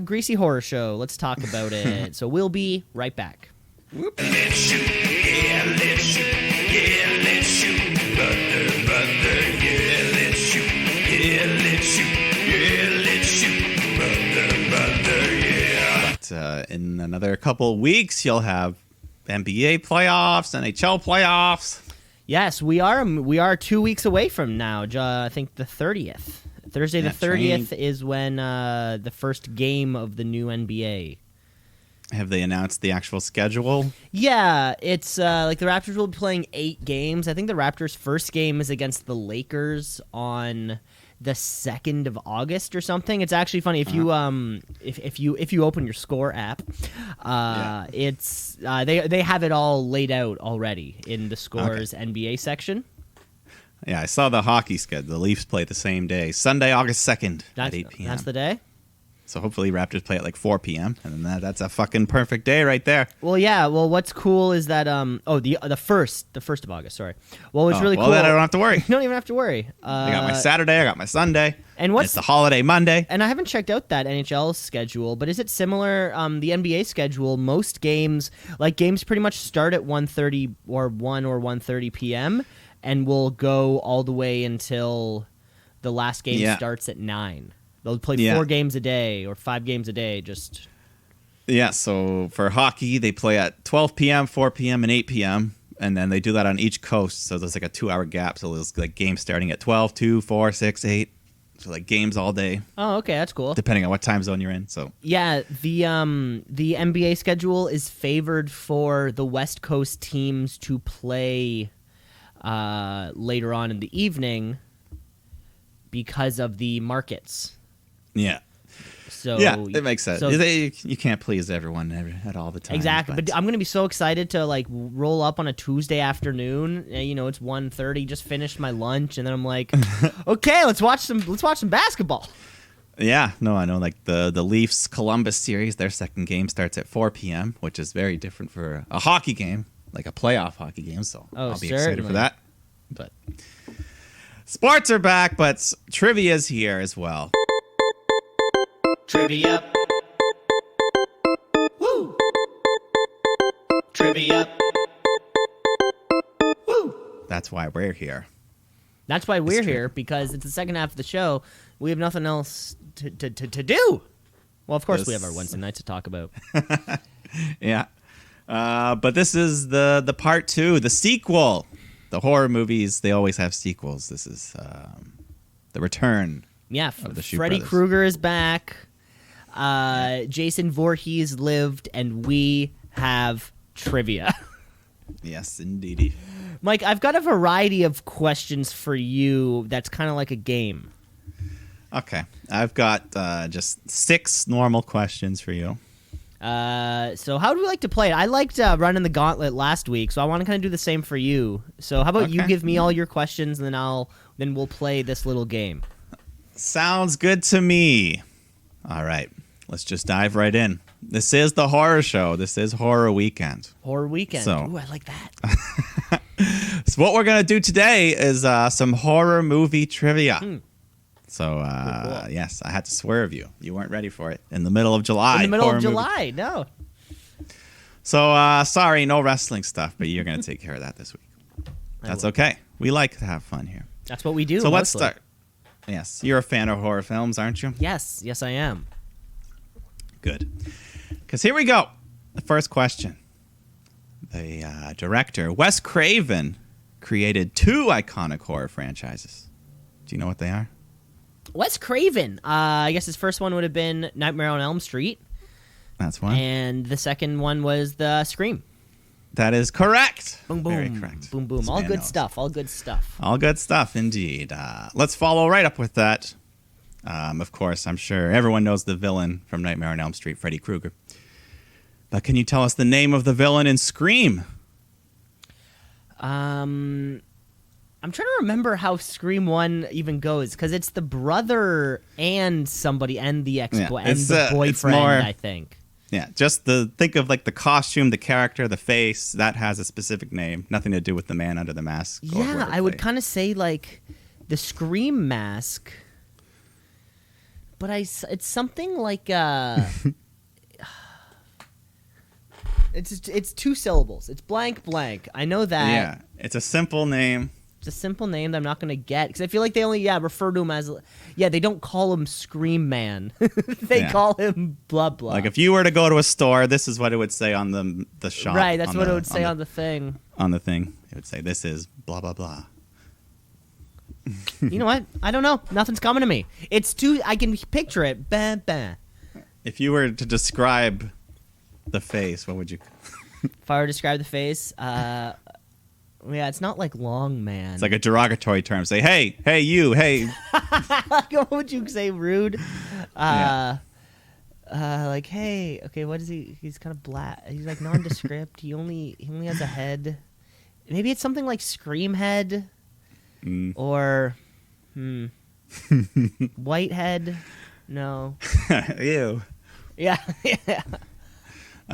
Speaker 2: Greasy Horror Show. Let's talk about it. So we'll be right back.
Speaker 3: Let's shoot, yeah, let's shoot, yeah, let's shoot, brother, yeah, let's shoot, yeah, let's shoot, yeah, let's shoot, brother, yeah.
Speaker 1: But in another couple of weeks, you'll have NBA playoffs, NHL playoffs.
Speaker 2: Yes, we are 2 weeks away from now. I think the 30th. Thursday the 30th is when the first game of the new NBA.
Speaker 1: Have they announced the actual schedule?
Speaker 2: Yeah, it's like the Raptors will be playing 8 games. I think the Raptors' first game is against the Lakers on the 2nd of August or something. It's actually funny if you if you open your Score app, it's they have it all laid out already in the Score's NBA section.
Speaker 1: Yeah, I saw the hockey schedule. The Leafs play the same day, Sunday, August 2nd at 8 p.m.
Speaker 2: That's the day?
Speaker 1: So hopefully Raptors play at like 4 p.m. and then that's a fucking perfect day right there.
Speaker 2: Well, yeah. Well, what's cool is that the first of August. Sorry. Well, what's really cool.
Speaker 1: Well, then I don't have to worry.
Speaker 2: You don't even have to worry.
Speaker 1: I got my Saturday. I got my Sunday.
Speaker 2: And
Speaker 1: it's the holiday Monday.
Speaker 2: And I haven't checked out that NHL schedule, but is it similar? The NBA schedule, most games pretty much start at 1:30 or 1 or 1:30 p.m. and will go all the way until the last game starts at 9. They'll play 4 games a day or 5 games a day. Just
Speaker 1: Yeah, so for hockey, they play at 12 p.m., 4 p.m., and 8 p.m., and then they do that on each coast, so there's like a 2-hour gap, so there's like games starting at 12, 2, 4, 6, 8, so like games all day,
Speaker 2: Oh, okay, that's cool.
Speaker 1: depending on what time zone you're in, so.
Speaker 2: Yeah, the NBA schedule is favored for the West Coast teams to play later on in the evening because of the markets.
Speaker 1: Yeah.
Speaker 2: So
Speaker 1: Yeah, it makes sense.
Speaker 2: so-
Speaker 1: You can't please everyone at all the time.
Speaker 2: Exactly, but I'm gonna be so excited to like roll up on a Tuesday afternoon. You know, it's 1:30. Just finished my lunch, and then I'm like, okay, let's watch some basketball.
Speaker 1: Yeah, no, I know. Like the Leafs Columbus series, their second game starts at 4 p.m., which is very different for a hockey game, like a playoff hockey game. So I'll be excited for
Speaker 2: certainly.
Speaker 1: that. But sports are back, but trivia's here as well.
Speaker 3: Trivia. Woo! Trivia. Woo!
Speaker 1: That's why we're here.
Speaker 2: That's why we're
Speaker 1: true.
Speaker 2: here, because it's the second half of the show. We have nothing else to do. Well, of course we have our Wednesday nights to talk about.
Speaker 1: Yeah. But this is the part 2, the sequel. The horror movies, they always have sequels. This is the return.
Speaker 2: Yeah,
Speaker 1: Of the Shoot
Speaker 2: Freddy
Speaker 1: Brothers.
Speaker 2: Krueger is back. Jason Voorhees lived, and we have trivia.
Speaker 1: Yes, indeedy.
Speaker 2: Mike, I've got a variety of questions for you that's kind of like a game.
Speaker 1: Okay. I've got just 6 normal questions for you.
Speaker 2: So how do we like to play it? I liked running the gauntlet last week, so I want to kind of do the same for you. So how about you
Speaker 1: Okay.
Speaker 2: give me all your questions, and then we'll play this little game.
Speaker 1: Sounds good to me. All right. Let's just dive right in. This is the horror show. This is Horror Weekend.
Speaker 2: Horror Weekend.
Speaker 1: So-
Speaker 2: Ooh, I like that.
Speaker 1: So what we're going to do today is some horror movie trivia. So,
Speaker 2: Cool.
Speaker 1: yes, I had to swerve you. You weren't ready for it. In the middle of July.
Speaker 2: In the middle
Speaker 1: horror
Speaker 2: of
Speaker 1: movie.
Speaker 2: July, no.
Speaker 1: So, sorry, no wrestling stuff, but you're going to take care of that this week. That's
Speaker 2: will.
Speaker 1: okay. We like to have fun here.
Speaker 2: That's what we do.
Speaker 1: So let's
Speaker 2: mostly.
Speaker 1: start. Yes, you're a fan of horror films, aren't you?
Speaker 2: Yes, I am.
Speaker 1: Good. Because here we go. The first question. The director, Wes Craven, created 2 iconic horror franchises. Do you know what they are?
Speaker 2: Wes Craven. I guess his first one would have been Nightmare on Elm Street,
Speaker 1: That's one.
Speaker 2: and the second one was the Scream.
Speaker 1: That is correct.
Speaker 2: Boom, boom,
Speaker 1: Very correct.
Speaker 2: boom, boom.
Speaker 1: This
Speaker 2: All
Speaker 1: man
Speaker 2: good
Speaker 1: knows.
Speaker 2: stuff. All good stuff.
Speaker 1: All good stuff, indeed. Let's follow right up with that. Of course, I'm sure everyone knows the villain from Nightmare on Elm Street, Freddy Krueger. But can you tell us the name of the villain in Scream?
Speaker 2: I'm trying to remember how Scream 1 even goes, because it's the brother and somebody and the
Speaker 1: Yeah,
Speaker 2: and
Speaker 1: it's,
Speaker 2: the
Speaker 1: it's
Speaker 2: boyfriend,
Speaker 1: more-
Speaker 2: I think.
Speaker 1: Yeah, just think of like the costume, the character, the face. That has a specific name. Nothing to do with the man under the mask. or
Speaker 2: Yeah,
Speaker 1: whoever
Speaker 2: I would
Speaker 1: played.
Speaker 2: kind of say like the Scream mask, but it's something like it's 2 syllables. It's blank blank. I know that.
Speaker 1: Yeah, it's a simple name.
Speaker 2: It's a simple name that I'm not going to get, because I feel like they only refer to him as they don't call him Scream Man. They
Speaker 1: Yeah.
Speaker 2: call him blah blah.
Speaker 1: Like if you were to go to a store, this is what it would say on the shop.
Speaker 2: right, that's what it would say on the thing.
Speaker 1: on the thing. It would say this is blah blah blah.
Speaker 2: You know what? I don't know. Nothing's coming to me. It's too. I can picture it. Bah, bah.
Speaker 1: If you were to describe the face, what would you?
Speaker 2: If I were to describe the face, yeah, it's not like long man.
Speaker 1: It's like a derogatory term. Say, hey, you, hey.
Speaker 2: What would you say? Rude.
Speaker 1: Yeah.
Speaker 2: Like, hey, okay, what is he? He's kind of black. He's like nondescript. he only has a head. Maybe it's something like Scream Head, or White Head. No.
Speaker 1: Ew.
Speaker 2: Yeah. Yeah.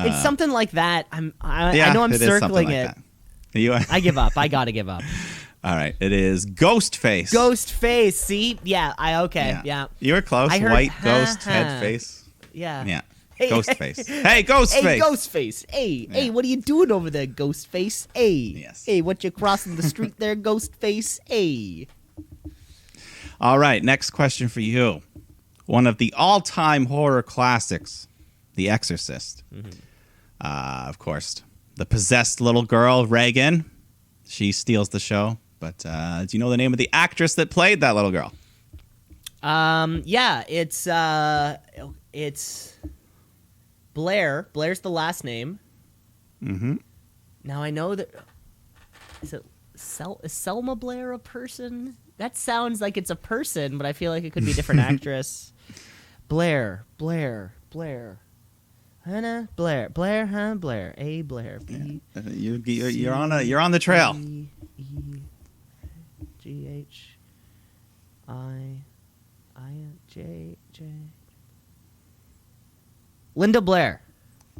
Speaker 2: It's something like that. I
Speaker 1: Yeah,
Speaker 2: know I'm
Speaker 1: it is something
Speaker 2: circling
Speaker 1: like
Speaker 2: it.
Speaker 1: that. You.
Speaker 2: I give up. I gotta give up.
Speaker 1: All right. It is Ghostface.
Speaker 2: Ghost face. See? Yeah. Okay. Yeah.
Speaker 1: You were close.
Speaker 2: I heard,
Speaker 1: White
Speaker 2: ha,
Speaker 1: ghost
Speaker 2: ha.
Speaker 1: head face.
Speaker 2: Yeah.
Speaker 1: Yeah.
Speaker 2: Hey,
Speaker 1: Ghostface. Hey, Ghostface.
Speaker 2: Hey, Ghostface. Hey, hey, what are you doing over there, Ghostface? Hey.
Speaker 1: Yes.
Speaker 2: Hey, what you crossing the street there, Ghostface? Hey.
Speaker 1: All right. Next question for you. One of the all-time horror classics, The Exorcist. Of course, the possessed little girl, Reagan, she steals the show. But do you know the name of the actress that played that little girl?
Speaker 2: Yeah, it's Blair. Blair's the last name.
Speaker 1: Mm-hmm.
Speaker 2: Now I know that. Is Selma Blair a person? That sounds like it's a person, but I feel like it could be a different actress. Blair. Hannah Blair. A Blair. B.
Speaker 1: You're on the trail.
Speaker 2: G-H-I-J. Linda Blair.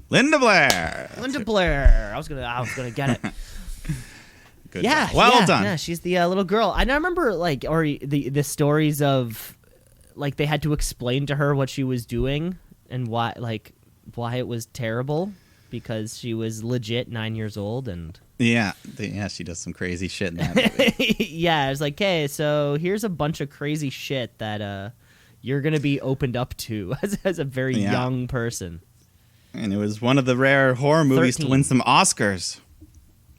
Speaker 1: Linda Blair.
Speaker 2: Linda Blair. I was gonna get it.
Speaker 1: Good
Speaker 2: Yeah.
Speaker 1: job. Well done.
Speaker 2: Yeah, she's the little girl. I remember the stories of like they had to explain to her what she was doing and why it was terrible because she was legit 9 years old and.
Speaker 1: Yeah, she does some crazy shit in that movie.
Speaker 2: Yeah, I was like, hey, so here's a bunch of crazy shit that you're gonna be opened up to as a very young person.
Speaker 1: And it was one of the rare horror movies
Speaker 2: 13.
Speaker 1: to win some Oscars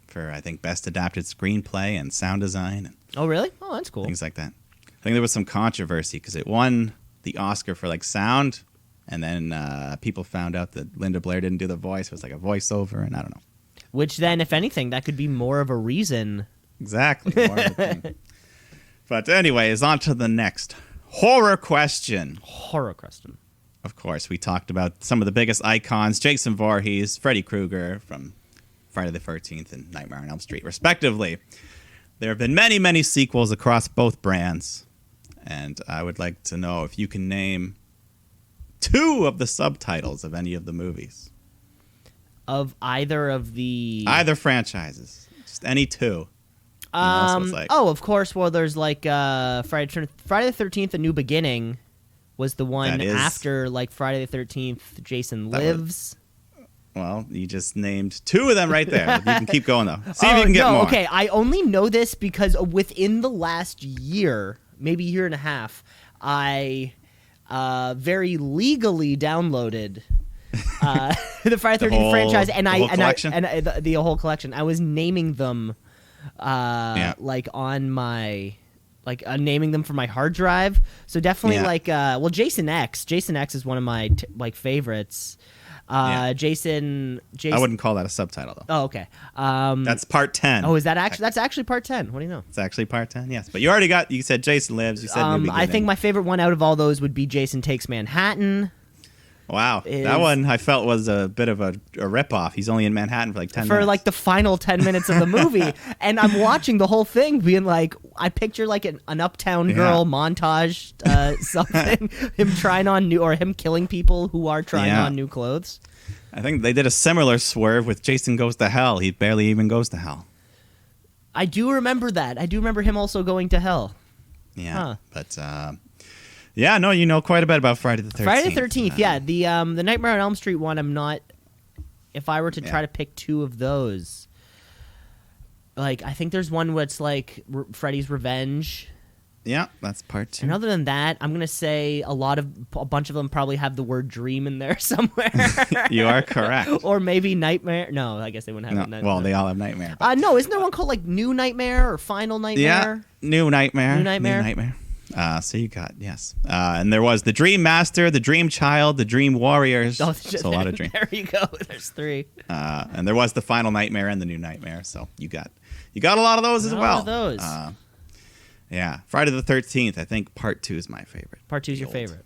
Speaker 1: for, I think, Best Adapted Screenplay and Sound Design. And
Speaker 2: Oh, really? Oh, that's cool.
Speaker 1: things like that. I think there was some controversy because it won the Oscar for like sound, and then people found out that Linda Blair didn't do the voice. It was like a voiceover, and I don't know.
Speaker 2: Which then, if anything, that could be more of a reason.
Speaker 1: Exactly. More of a thing. But anyways, on to the next horror question.
Speaker 2: Horror question.
Speaker 1: Of course, we talked about some of the biggest icons, Jason Voorhees, Freddy Krueger from Friday the 13th and Nightmare on Elm Street, respectively. There have been many, many sequels across both brands, and I would like to know if you can name 2 of the subtitles of any of the movies.
Speaker 2: Of either of the...
Speaker 1: Either franchises. Just any 2. Like.
Speaker 2: Oh, of course. Well, there's like Friday the 13th, A New Beginning was the one after like Friday the 13th, Jason Lives.
Speaker 1: Well, you just named 2 of them right there. You can keep going, though. See if you can get more.
Speaker 2: Okay, I only know this because within the last year, maybe year and a half, I very legally downloaded the Friday the 13th franchise, and the whole collection. I was naming them like on my... Like naming them for my hard drive, so definitely Jason X. Jason X is one of my favorites. Jason.
Speaker 1: I wouldn't call that a subtitle though.
Speaker 2: Oh, okay.
Speaker 1: That's part 10.
Speaker 2: Oh, is that actually? That's actually part 10. What do you know?
Speaker 1: It's actually part 10. Yes, but you said Jason Lives. You said New Beginning.
Speaker 2: I think my favorite one out of all those would be Jason Takes Manhattan.
Speaker 1: Wow, that one I felt was a bit of a ripoff. He's only in Manhattan for like 10 minutes.
Speaker 2: For like the final 10 minutes of the movie. And I'm watching the whole thing being like, I picture like an Uptown Girl montage, something. Him trying on him killing people who are trying on new clothes.
Speaker 1: I think they did a similar swerve with Jason Goes to Hell. He barely even goes to hell.
Speaker 2: I do remember that. I do remember him also going to hell.
Speaker 1: Yeah, but... yeah, no, you know quite a bit about Friday the 13th.
Speaker 2: Friday the 13th, yeah. The Nightmare on Elm Street one, I'm not... If I were to try to pick 2 of those... Like, I think there's one where it's like Freddy's Revenge.
Speaker 1: Yeah, that's part 2.
Speaker 2: And other than that, I'm going to say a bunch of them probably have the word dream in there somewhere.
Speaker 1: You are correct.
Speaker 2: Or maybe Nightmare. No, I guess they wouldn't have Nightmare.
Speaker 1: Well, they all have Nightmare.
Speaker 2: No, isn't there one called like New Nightmare or Final Nightmare?
Speaker 1: Yeah, New Nightmare.
Speaker 2: New Nightmare.
Speaker 1: New Nightmare. So you got, yes. And there was the Dream Master, the Dream Child, the Dream Warriors.
Speaker 2: Oh,
Speaker 1: so a lot of dreams.
Speaker 2: There you go. There's 3.
Speaker 1: And there was the Final Nightmare and the New Nightmare. So you got a lot of those as well.
Speaker 2: A lot of those.
Speaker 1: Yeah. Friday the 13th, I think part 2 is my favorite.
Speaker 2: Part 2 is your favorite.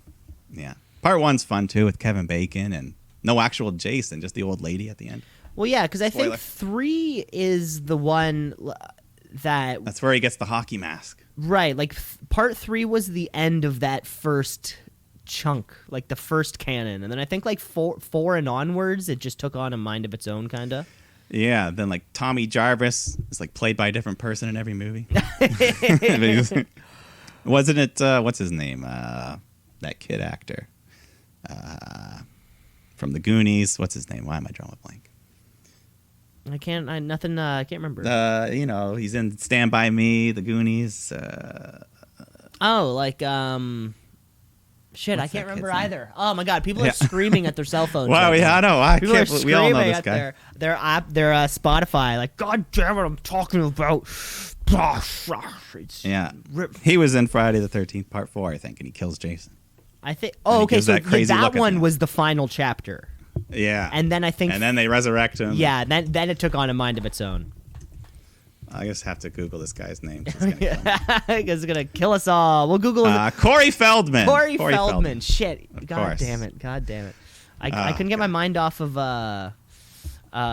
Speaker 1: Yeah. Part 1's fun too with Kevin Bacon and no actual Jason, just the old lady at the end.
Speaker 2: Well, yeah, because I think 3 is the one
Speaker 1: that's where he gets the hockey mask.
Speaker 2: Right, like part 3 was the end of that first chunk, like the first canon, and then I think like 4 and onwards, it just took on a mind of its own, kind of.
Speaker 1: Yeah, then like Tommy Jarvis is like played by a different person in every movie. Wasn't it? What's his name? That kid actor from the Goonies. What's his name? Why am I drawing a blank?
Speaker 2: I can't remember.
Speaker 1: He's in Stand By Me, The Goonies.
Speaker 2: Shit,
Speaker 1: What's
Speaker 2: I can't
Speaker 1: that kid's
Speaker 2: remember
Speaker 1: name?
Speaker 2: either. Oh my god, people are
Speaker 1: Yeah.
Speaker 2: screaming at their cell phones.
Speaker 1: Wow,
Speaker 2: right
Speaker 1: yeah,
Speaker 2: now.
Speaker 1: I know. I
Speaker 2: People are
Speaker 1: can't. We all know
Speaker 2: screaming
Speaker 1: this
Speaker 2: at
Speaker 1: guy.
Speaker 2: their app, their Spotify. Like, God damn it, I'm talking about. It's
Speaker 1: Yeah,
Speaker 2: rip-
Speaker 1: he was in Friday the 13th, Part 4, I think, and he kills Jason.
Speaker 2: I think.
Speaker 1: And
Speaker 2: Oh,
Speaker 1: he
Speaker 2: okay.
Speaker 1: gives
Speaker 2: So
Speaker 1: that crazy
Speaker 2: that
Speaker 1: look at
Speaker 2: one
Speaker 1: them.
Speaker 2: was the final chapter,
Speaker 1: Yeah,
Speaker 2: and then I think.
Speaker 1: and then they resurrect him.
Speaker 2: Yeah, then it took on a mind of its own.
Speaker 1: I just have to Google this guy's name. It's gonna kill me.
Speaker 2: It's gonna kill us all. We'll Google it.
Speaker 1: Corey Feldman.
Speaker 2: Corey Feldman. Shit.
Speaker 1: Of
Speaker 2: God
Speaker 1: course.
Speaker 2: damn it. God damn it. I couldn't get my mind off of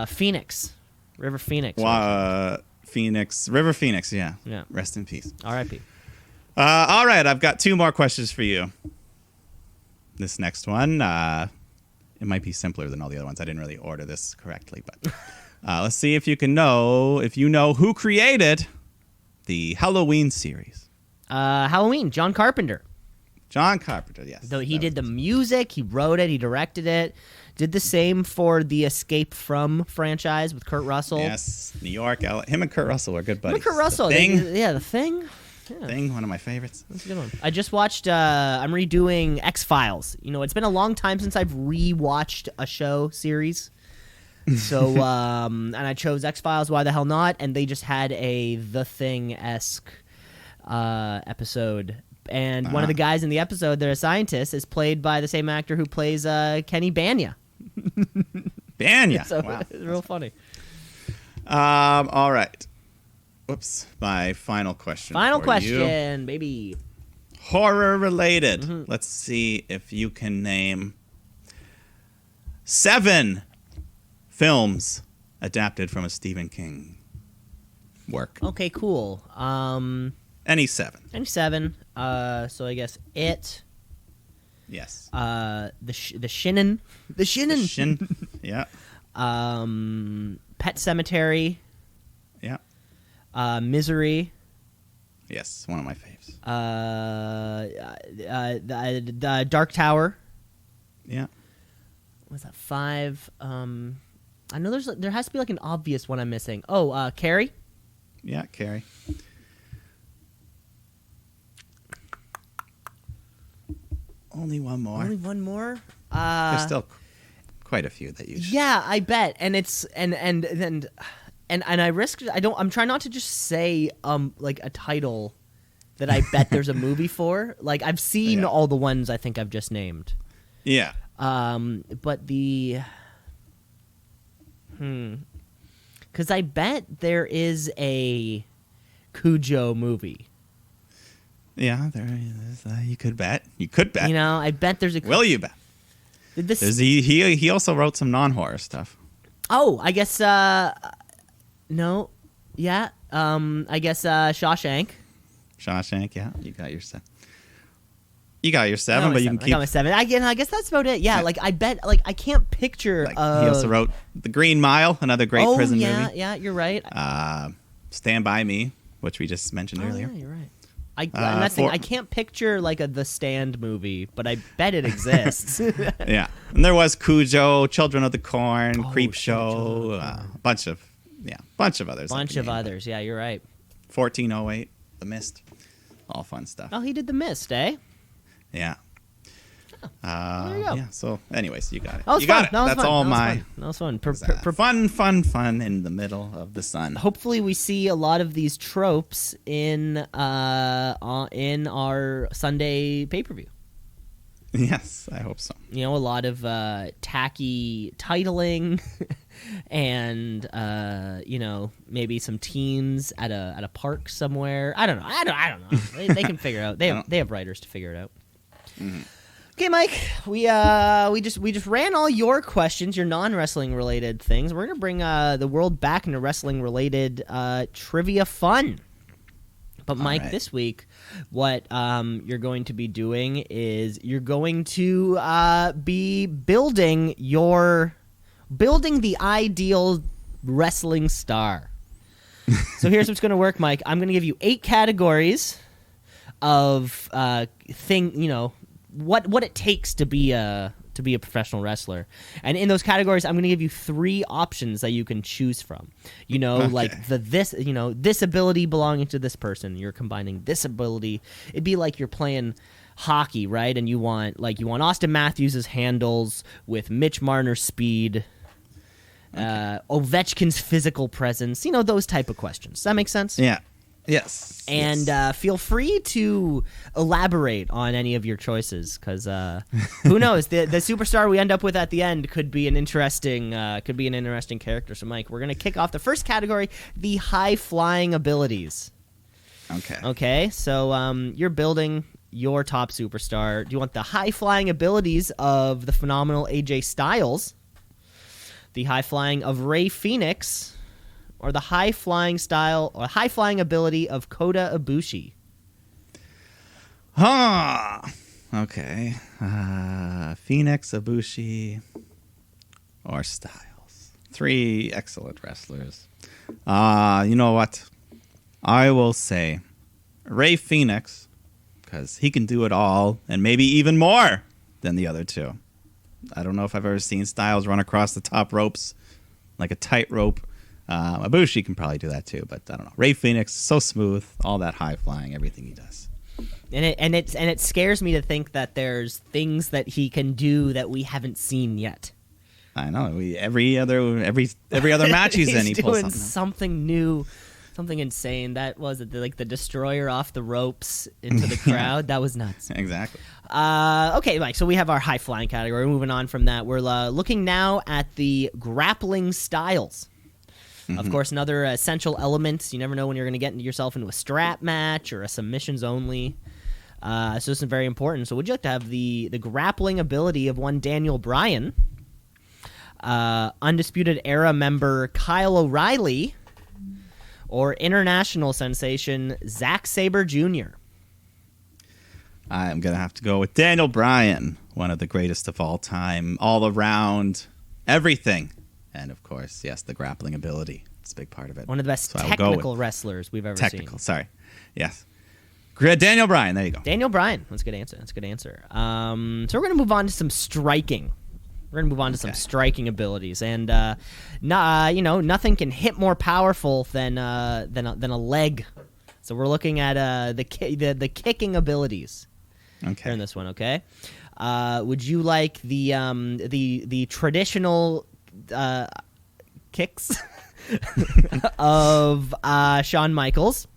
Speaker 2: Phoenix, River Phoenix.
Speaker 1: Phoenix, River Phoenix. Yeah.
Speaker 2: Yeah.
Speaker 1: Rest in peace.
Speaker 2: R.I.P.
Speaker 1: All right, I've got 2 more questions for you. This next one, it might be simpler than all the other ones. I didn't really order this correctly, but let's see if you know who created the Halloween series.
Speaker 2: Halloween. John Carpenter.
Speaker 1: John Carpenter, yes.
Speaker 2: Though he did the music, he wrote it, he directed it. Did the same for the Escape From franchise with Kurt Russell.
Speaker 1: Yes, New York. Him and Kurt Russell were good buddies.
Speaker 2: Kurt Russell.
Speaker 1: The Thing.
Speaker 2: The Thing. Yeah.
Speaker 1: Thing, one of my favorites.
Speaker 2: That's a good one. I just watched. I'm redoing X-Files. You know, it's been a long time since I've rewatched a show series. So, and I chose X-Files. Why the hell not? And they just had a The Thing-esque episode. And one of the guys in the episode, they're a scientist, is played by the same actor who plays Kenny Banya.
Speaker 1: Banya.
Speaker 2: So
Speaker 1: Wow.
Speaker 2: it's real funny.
Speaker 1: All right. Whoops. My final question.
Speaker 2: Final
Speaker 1: for
Speaker 2: question,
Speaker 1: you.
Speaker 2: baby.
Speaker 1: Horror related. Let's see if you can name 7 films adapted from a Stephen King work.
Speaker 2: Okay, cool.
Speaker 1: Any 7.
Speaker 2: Any 7. So I guess It.
Speaker 1: Yes.
Speaker 2: The Shinin. The Shinin.
Speaker 1: Shin. Yeah.
Speaker 2: Pet Cemetery.
Speaker 1: Yeah.
Speaker 2: Misery.
Speaker 1: Yes. One of my faves.
Speaker 2: The Dark Tower.
Speaker 1: Yeah.
Speaker 2: Was that 5? I know there has to be like an obvious one I'm missing. Oh, Carrie.
Speaker 1: Yeah. Carrie. Only one more.
Speaker 2: Only one more.
Speaker 1: There's still quite a few that you should.
Speaker 2: Yeah, I bet. And it's and I risk. I'm trying not to just say like a title that I bet there's a movie for. Like I've seen all the ones I think I've just named.
Speaker 1: Yeah.
Speaker 2: But because I bet there is a Cujo movie.
Speaker 1: Yeah, there is. You could bet. You could bet.
Speaker 2: You know, I bet there's a.
Speaker 1: Will you bet?
Speaker 2: Did this?
Speaker 1: He also wrote some non-horror stuff.
Speaker 2: Oh, I guess. No. Yeah. I guess Shawshank.
Speaker 1: Shawshank. Yeah, you got your 7. You got your 7,
Speaker 2: I got
Speaker 1: but you
Speaker 2: my
Speaker 1: can
Speaker 2: 7.
Speaker 1: keep.
Speaker 2: I got my 7. I guess that's about it. Yeah. Like I bet. Like I can't picture.
Speaker 1: Like, he also wrote The Green Mile, another great
Speaker 2: oh,
Speaker 1: prison
Speaker 2: yeah,
Speaker 1: movie.
Speaker 2: yeah. You're right.
Speaker 1: Stand By Me, which we just mentioned earlier.
Speaker 2: Yeah, you're right. And that's the thing, I can't picture like the Stand movie, but I bet it exists.
Speaker 1: Yeah, and there was Cujo, Children of the Corn, Creep
Speaker 2: shit,
Speaker 1: Show, a bunch of others.
Speaker 2: Bunch of others. Yeah, you're right.
Speaker 1: 1408, The Mist, all fun stuff.
Speaker 2: Oh, he did The Mist, eh?
Speaker 1: Yeah.
Speaker 2: there you go.
Speaker 1: Yeah. So, anyways, you got it.
Speaker 2: That was
Speaker 1: You
Speaker 2: fun.
Speaker 1: got it.
Speaker 2: That was
Speaker 1: That's
Speaker 2: fun.
Speaker 1: all
Speaker 2: That was
Speaker 1: my.
Speaker 2: fun. That was fun.
Speaker 1: Fun in the middle of the sun.
Speaker 2: Hopefully, we see a lot of these tropes in our Sunday pay-per-view.
Speaker 1: Yes, I hope so.
Speaker 2: You know, a lot of tacky titling, and you know, maybe some teens at a park somewhere. I don't know. I don't know. They can figure it out. They have writers to figure it out.
Speaker 1: Mm-hmm.
Speaker 2: Okay, Mike. We just ran all your questions, your non-wrestling related things. We're gonna bring the world back into wrestling related trivia fun. But Mike,
Speaker 1: right.
Speaker 2: This week, what you're going to be doing is you're going to be building the ideal wrestling star. So here's what's going to work, Mike. I'm going to give you 8 categories of what it takes to be a professional wrestler, and in those categories, I'm going to give you 3 options that you can choose from. You know, like this ability belonging to this person. You're combining this ability. It'd be like you're playing hockey, right? And you want Austin Matthews' handles with Mitch Marner's speed, Ovechkin's physical presence, those type of questions. Does that make sense?
Speaker 1: Yeah. Yes.
Speaker 2: And feel free to elaborate on any of your choices, because who knows? The superstar we end up with at the end could be an interesting character. So, Mike, we're gonna kick off the first category: the high flying abilities.
Speaker 1: Okay.
Speaker 2: Okay. So, you're building your top superstar. Do you want the high flying abilities of the phenomenal AJ Styles, the high flying of Ray Phoenix, or the high flying ability of Kota Ibushi?
Speaker 1: Okay. Phoenix, Ibushi, or Styles. 3 excellent wrestlers. You know what? I will say Ray Phoenix, because he can do it all, and maybe even more than the other two. I don't know if I've ever seen Styles run across the top ropes like a tightrope. Ibushi can probably do that too, but I don't know. Ray Phoenix, so smooth, all that high flying, everything he does.
Speaker 2: And it scares me to think that there's things that he can do that we haven't seen yet.
Speaker 1: I know. Every other match he's in, he pulls
Speaker 2: doing
Speaker 1: something
Speaker 2: new, something insane. That was like the destroyer off the ropes into the crowd. That was nuts.
Speaker 1: Exactly.
Speaker 2: Okay, Mike. So we have our high flying category. Moving on from that, we're looking now at the grappling styles. Of course, another essential element. You never know when you're going to get yourself into a strap match or a submissions only. So this is very important. So would you like to have the grappling ability of one Daniel Bryan, Undisputed Era member Kyle O'Reilly, or international sensation Zack Sabre Jr.?
Speaker 1: I'm going to have to go with Daniel Bryan, one of the greatest of all time, all around, everything. And, of course, yes, the grappling ability. It's a big part of it.
Speaker 2: One of the best technical wrestlers we've ever seen.
Speaker 1: Technical, sorry. Yes. Daniel Bryan, there you go.
Speaker 2: Daniel Bryan. That's a good answer. So we're going to move on to some striking. We're going to move on to some striking abilities. And, nothing can hit more powerful than a leg. So we're looking at the kicking abilities.
Speaker 1: Okay.
Speaker 2: In this one, okay? Would you like the traditional kicks of Shawn Michaels,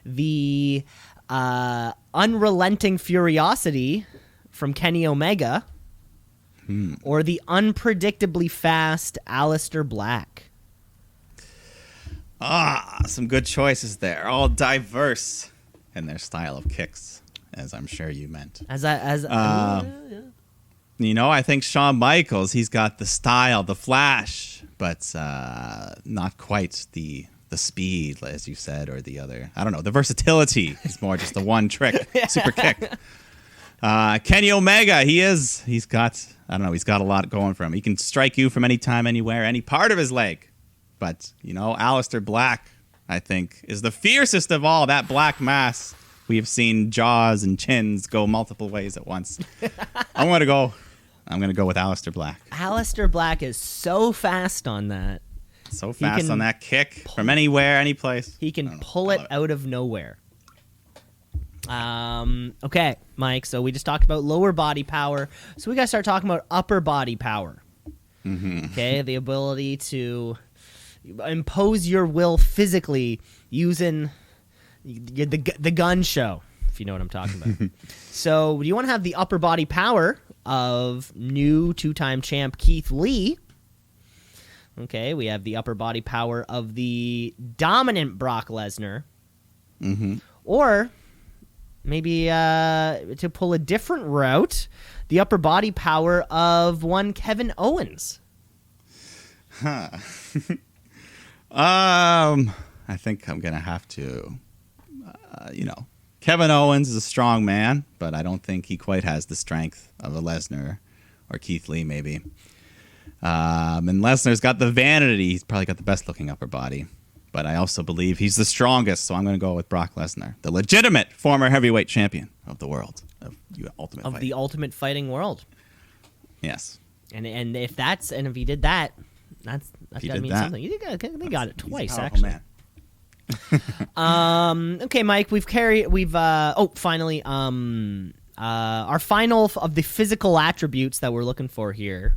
Speaker 2: the unrelenting furiosity from Kenny Omega, or the unpredictably fast Aleister Black?
Speaker 1: Some good choices there. All diverse in their style of kicks, as I'm sure you meant. I think Shawn Michaels, he's got the style, the flash, but not quite the speed, as you said, or the other. I don't know. The versatility is more just the one trick, super kick. Kenny Omega, he's got a lot going for him. He can strike you from any time, anywhere, any part of his leg. But, Aleister Black, I think, is the fiercest of all. That black mass. We have seen jaws and chins go multiple ways at once. I'm going to go with Aleister Black.
Speaker 2: Aleister Black is so fast on that.
Speaker 1: So fast on that kick from anywhere, any place.
Speaker 2: He can pull it out of nowhere. Okay, Mike, so we just talked about lower body power. So we got to start talking about upper body power. Okay, the ability to impose your will physically using the gun show, if you know what I'm talking about. So do you want to have the upper body power of new 2-time champ Keith Lee? Okay, we have the upper body power of the dominant Brock Lesnar. Or maybe to pull a different route, the upper body power of one Kevin Owens.
Speaker 1: I think I'm going to have to, Kevin Owens is a strong man, but I don't think he quite has the strength of a Lesnar or Keith Lee, maybe. And Lesnar's got the vanity. He's probably got the best looking upper body. But I also believe he's the strongest, so I'm going to go with Brock Lesnar, the legitimate former heavyweight champion of the world, of the
Speaker 2: ultimate fighting world.
Speaker 1: Yes.
Speaker 2: And if he did that, that's got to mean something. They got it twice, actually. Man. Okay, Mike, finally, our final of the physical attributes that we're looking for here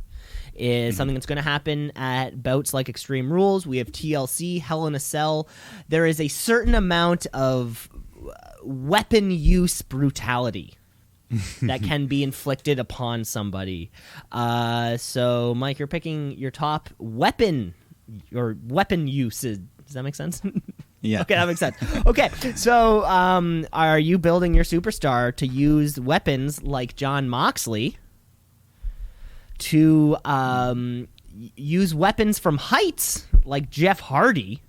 Speaker 2: is something that's going to happen at bouts like Extreme Rules. We have TLC, Hell in a Cell. There is a certain amount of weapon use brutality that can be inflicted upon somebody. So, Mike, you're picking your top weapon uses. Does that make sense?
Speaker 1: Yeah.
Speaker 2: Okay, that makes sense. Okay, so are you building your superstar to use weapons like Jon Moxley, to use weapons from heights like Jeff Hardy,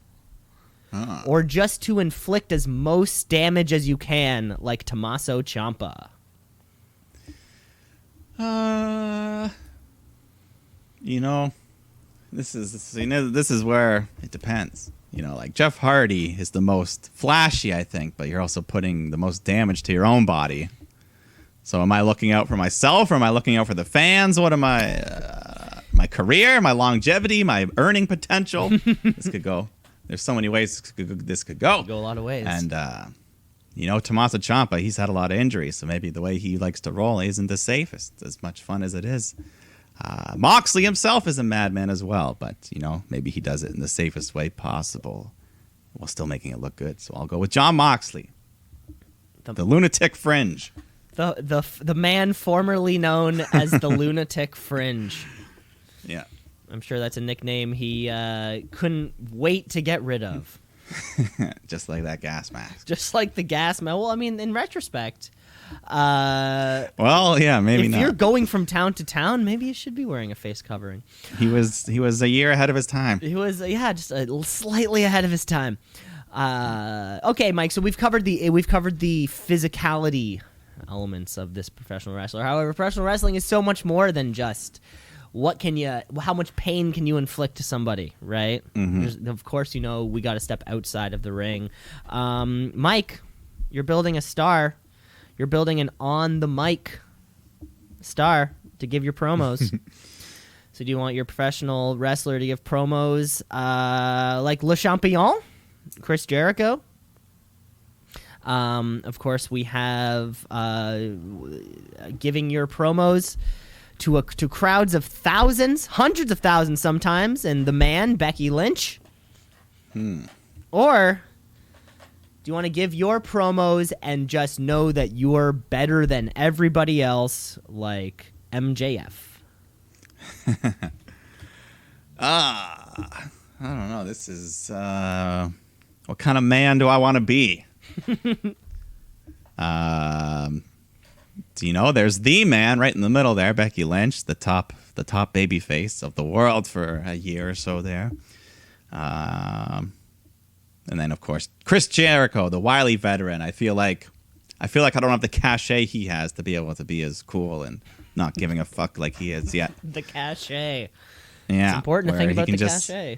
Speaker 2: or just to inflict as most damage as you can like Tommaso Ciampa?
Speaker 1: This is where it depends. Like Jeff Hardy is the most flashy, I think, but you're also putting the most damage to your own body. So am I looking out for myself, or am I looking out for the fans? What am I? My career, my longevity, my earning potential? This could go. There's so many ways this could go.
Speaker 2: Go a lot of ways.
Speaker 1: And Tommaso Ciampa, he's had a lot of injuries, so maybe the way he likes to roll isn't the safest. As much fun as it is. Moxley himself is a madman as well, but maybe he does it in the safest way possible while still making it look good. So I'll go with Jon Moxley, the Lunatic Fringe.
Speaker 2: The man formerly known as the Lunatic Fringe.
Speaker 1: Yeah.
Speaker 2: I'm sure that's a nickname he couldn't wait to get rid of.
Speaker 1: Just like that gas mask.
Speaker 2: Just like the gas mask. Well, I mean, in retrospect,
Speaker 1: well, yeah, maybe not.
Speaker 2: If you're going from town to town, maybe you should be wearing a face covering.
Speaker 1: He was a year ahead of his time.
Speaker 2: He was, just slightly ahead of his time. Okay, Mike. So we've covered the physicality elements of this professional wrestler. However, professional wrestling is so much more than just how much pain can you inflict to somebody, right? Mm-hmm. Of course, we got to step outside of the ring. Mike, you're building a star. You're building an on-the-mic star to give your promos. So do you want your professional wrestler to give promos like Le Champion, Chris Jericho? Of course, we have giving your promos to crowds of thousands, hundreds of thousands sometimes, and the man, Becky Lynch. Or do you want to give your promos and just know that you're better than everybody else, like MJF?
Speaker 1: I don't know. This is what kind of man do I want to be? There's the man right in the middle there, Becky Lynch, the top baby face of the world for a year or so there. And then, of course, Chris Jericho, the wily veteran. I feel like I don't have the cachet he has to be able to be as cool and not giving a fuck like he is yet.
Speaker 2: The cachet.
Speaker 1: Yeah.
Speaker 2: It's important to think about the cachet.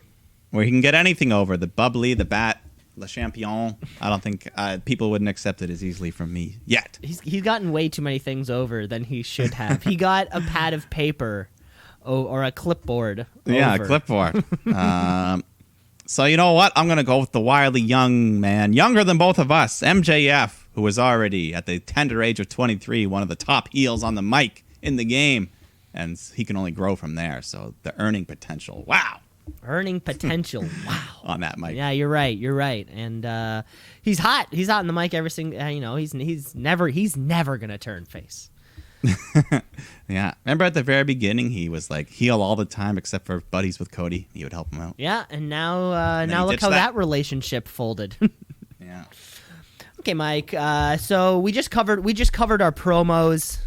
Speaker 1: Where he can get anything over. The bubbly, the bat, Le Champion. I don't think people wouldn't accept it as easily from me yet.
Speaker 2: He's gotten way too many things over than he should have. He got a pad of paper or a clipboard over.
Speaker 1: Yeah, a clipboard. So you know what? I'm going to go with the wily young man, younger than both of us, MJF, who was already, at the tender age of 23, one of the top heels on the mic in the game. And he can only grow from there. So the earning potential, wow.
Speaker 2: Earning potential, wow.
Speaker 1: On that mic.
Speaker 2: Yeah, you're right. And he's hot. He's hot in the mic every single, he's never going to turn face.
Speaker 1: Yeah. Remember at the very beginning, he was like heel all the time except for buddies with Cody. He would help him out.
Speaker 2: Yeah, and now look how that relationship folded.
Speaker 1: Yeah.
Speaker 2: Okay, Mike. So we just covered our promos.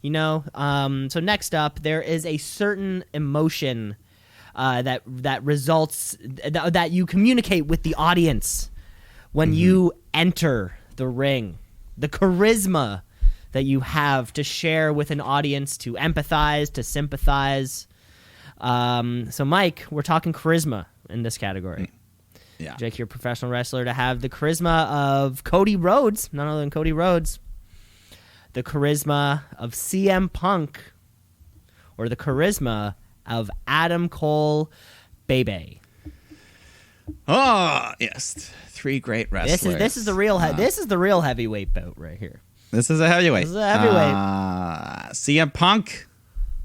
Speaker 2: So next up, there is a certain emotion that results that you communicate with the audience when you enter the ring. The charisma that you have to share with an audience, to empathize, to sympathize. So, Mike, we're talking charisma in this category.
Speaker 1: Yeah.
Speaker 2: Jake, you're a professional wrestler, to have the charisma of Cody Rhodes, none other than Cody Rhodes, the charisma of CM Punk, or the charisma of Adam Cole Bebe.
Speaker 1: Oh yes, 3 great wrestlers.
Speaker 2: This is the real this is the real heavyweight bout right here.
Speaker 1: This is a heavyweight.
Speaker 2: This is a heavyweight.
Speaker 1: CM Punk.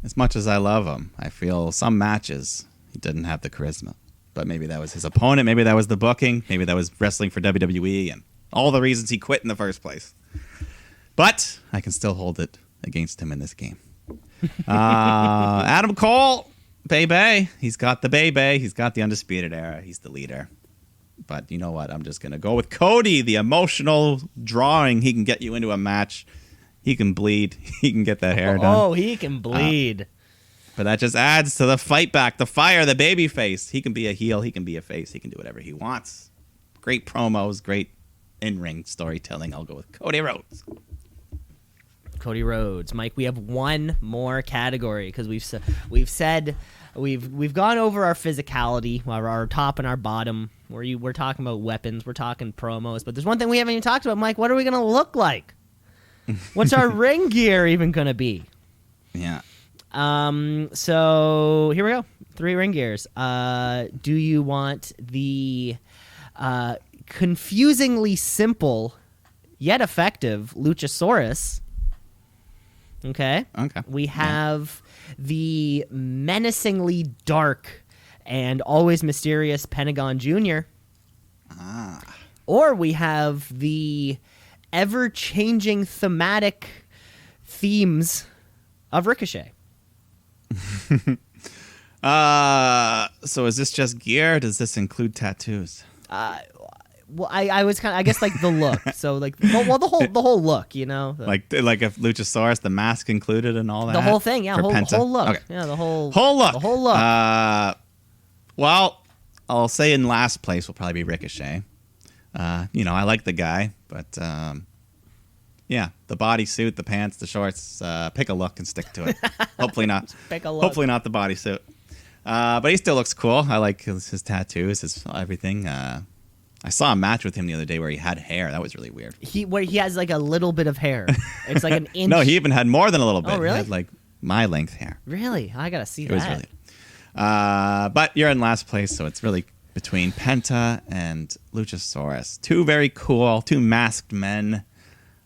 Speaker 1: As much as I love him, I feel some matches he didn't have the charisma. But maybe that was his opponent. Maybe that was the booking. Maybe that was wrestling for WWE and all the reasons he quit in the first place. But I can still hold it against him in this game. Adam Cole, Bebe. He's got the Bebe. He's got the Undisputed Era. He's the leader. But you know what? I'm just going to go with Cody, the emotional drawing. He can get you into a match. He can bleed. He can get that hair done.
Speaker 2: Oh, he can bleed.
Speaker 1: But that just adds to the fight back, the fire, the baby face. He can be a heel. He can be a face. He can do whatever he wants. Great promos, great in-ring storytelling. I'll go with Cody Rhodes.
Speaker 2: Cody Rhodes. Mike, we have one more category because we've said we've gone over our physicality, our top and our bottom. We're talking about weapons. We're talking promos. But there's one thing we haven't even talked about, Mike. What are we going to look like? What's our ring gear even going to be?
Speaker 1: Yeah.
Speaker 2: So here we go. 3 ring gears. Do you want the confusingly simple yet effective Luchasaurus? Okay. We have the menacingly dark and always mysterious Pentagon Jr. Or we have the ever-changing thematic themes of Ricochet.
Speaker 1: So is this just gear? Or does this include tattoos?
Speaker 2: Well, I was kind of, I guess, like the look. So like, the whole look, you know,
Speaker 1: like if Luchasaurus, the mask included and all that.
Speaker 2: The whole thing, yeah, whole look,
Speaker 1: okay.
Speaker 2: Yeah, the whole
Speaker 1: look,
Speaker 2: the whole look.
Speaker 1: Well, I'll say in last place will probably be Ricochet. I like the guy, but yeah, the bodysuit, the pants, the shorts. Pick a look and stick to it. Hopefully not.
Speaker 2: Pick a look.
Speaker 1: Hopefully not the bodysuit. But he still looks cool. I like his tattoos, his everything. I saw a match with him the other day where he had hair. That was really weird.
Speaker 2: Where he has like a little bit of hair. It's like an inch.
Speaker 1: No, he even had more than a little bit.
Speaker 2: Oh, really?
Speaker 1: He had like my length hair.
Speaker 2: Really? I gotta see that.
Speaker 1: It was really. But you're in last place, so it's really between Penta and Luchasaurus. 2 very cool, 2 masked men.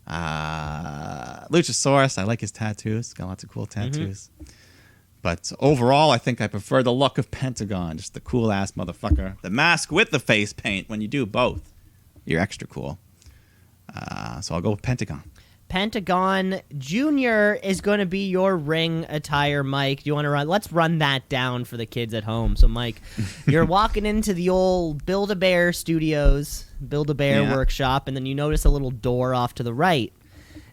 Speaker 1: Luchasaurus, I like his tattoos. Got lots of cool tattoos. Mm-hmm. But overall, I think I prefer the look of Pentagon. Just the cool-ass motherfucker. The mask with the face paint. When you do both, you're extra cool. So I'll go with Pentagon.
Speaker 2: Pentagon Jr. is going to be your ring attire, Mike. Do you want to run? Let's run that down for the kids at home. So, Mike, you're walking into the old Build-A-Bear Studios, Build-A-Bear workshop, and then you notice a little door off to the right.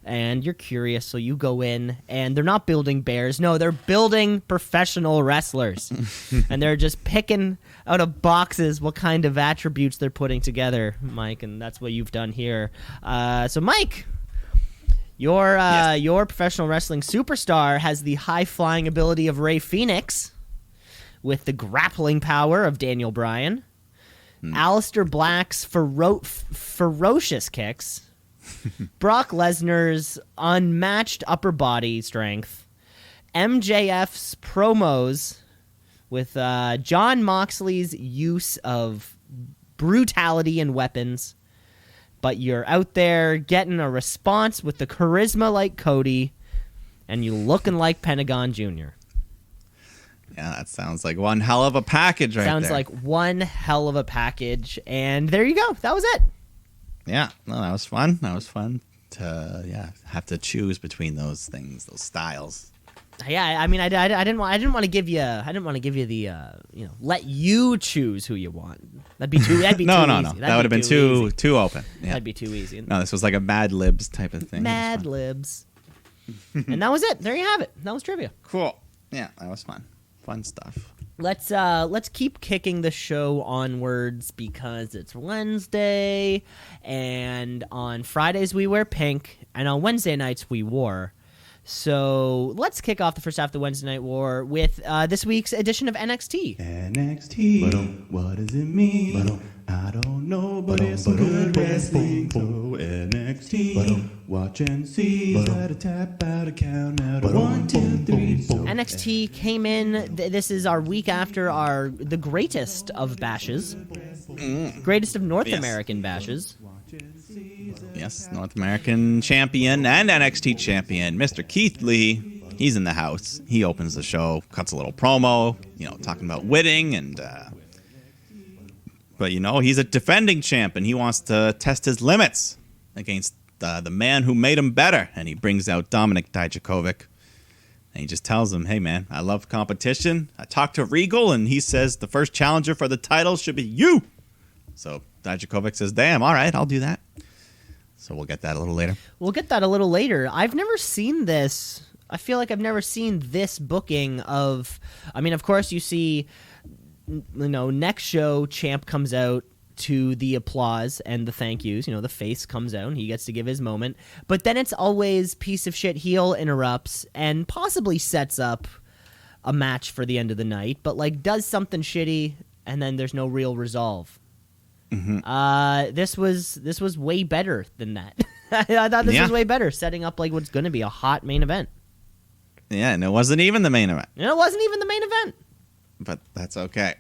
Speaker 2: And you're curious, so you go in, and they're not building bears. No, they're building professional wrestlers. And they're just picking out of boxes what kind of attributes they're putting together, Mike, and that's what you've done here. So, Mike, your professional wrestling superstar has the high-flying ability of Rey Fenix with the grappling power of Daniel Bryan, Aleister Black's ferocious kicks, Brock Lesnar's unmatched upper body strength, MJF's promos with Jon Moxley's use of brutality and weapons, but you're out there getting a response with the charisma like Cody, and you looking like Pentagon Jr.
Speaker 1: Yeah, that sounds like one hell of a package right there.
Speaker 2: Sounds like one hell of a package, and there you go. That was it.
Speaker 1: Yeah, no, that was fun. That was fun to have to choose between those things, those styles.
Speaker 2: Yeah, I mean, I didn't want to give you the let you choose who you want. That'd be too. That'd be
Speaker 1: no.
Speaker 2: Easy.
Speaker 1: That would have been too open. Yeah.
Speaker 2: That'd be too easy.
Speaker 1: No, this was like a Mad Libs type of thing.
Speaker 2: Mad Libs. And that was it. There you have it. That was trivia.
Speaker 1: Cool. Yeah, that was fun. Fun stuff.
Speaker 2: Let's keep kicking the show onwards because it's Wednesday, and on Fridays we wear pink, and on Wednesday nights we wore. So let's kick off the first half of the Wednesday Night War with this week's edition of NXT.
Speaker 4: NXT, what does it mean? I don't know, but it's some good wrestling. So NXT, watch and see. Out a tap, out a count, out a 1, 2, 3. So
Speaker 2: NXT came in. This is our week after the greatest of bashes. Greatest of North
Speaker 1: Yes.
Speaker 2: American bashes.
Speaker 1: Yes, North American champion and NXT champion, Mr. Keith Lee. He's in the house. He opens the show, cuts a little promo, talking about winning and. But he's a defending champ, and he wants to test his limits against the man who made him better. And he brings out Dominik Dijakovic. And he just tells him, hey, man, I love competition. I talked to Regal, and he says the first challenger for the title should be you. So Dijakovic says, damn, all right, I'll do that. So we'll get that a little later.
Speaker 2: I've never seen this. I feel like I've never seen this booking of... I mean, of course, you see... next show, Champ comes out to the applause and the thank yous. The face comes out and he gets to give his moment. But then it's always piece of shit heel interrupts and possibly sets up a match for the end of the night, but does something shitty and then there's no real resolve. Mm-hmm. This was way better than that. I thought this was way better, setting up what's going to be a hot main event.
Speaker 1: Yeah, and it wasn't even the main event. But that's okay.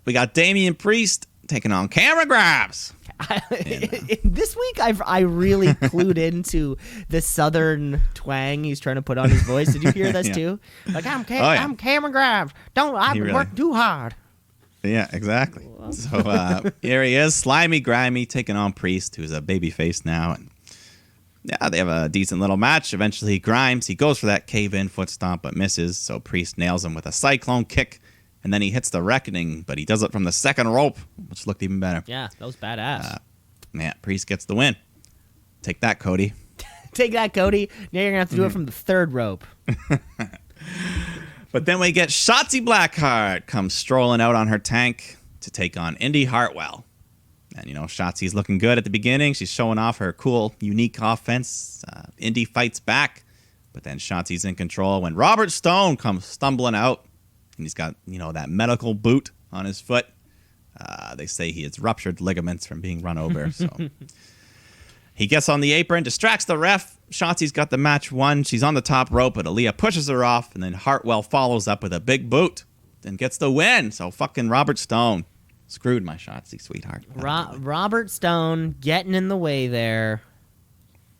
Speaker 1: We got Damian Priest taking on Camera Grabs.
Speaker 2: This week, I really clued into the southern twang he's trying to put on his voice. Did you hear this too? I'm Camera Grabs. Don't work too hard.
Speaker 1: Yeah, exactly. So here he is, slimy, grimy, taking on Priest, who's a babyface now, and they have a decent little match. Eventually, Grimes, he goes for that cave-in foot stomp, but misses. So Priest nails him with a cyclone kick, and then he hits the Reckoning, but he does it from the second rope, which looked even better.
Speaker 2: Yeah, that was badass.
Speaker 1: Priest gets the win. Take that, Cody.
Speaker 2: Take that, Cody. Now you're going to have to do it from the third rope.
Speaker 1: But then we get Shotzi Blackheart comes strolling out on her tank to take on Indy Hartwell. And, Shotzi's looking good at the beginning. She's showing off her cool, unique offense. Indy fights back, but then Shotzi's in control when Robert Stone comes stumbling out. And he's got, that medical boot on his foot. They say he has ruptured ligaments from being run over. So he gets on the apron, distracts the ref. Shotzi's got the match won. She's on the top rope, but Aaliyah pushes her off. And then Hartwell follows up with a big boot and gets the win. So fucking Robert Stone. Screwed my Shotzi, sweetheart.
Speaker 2: Robert Stone getting in the way there.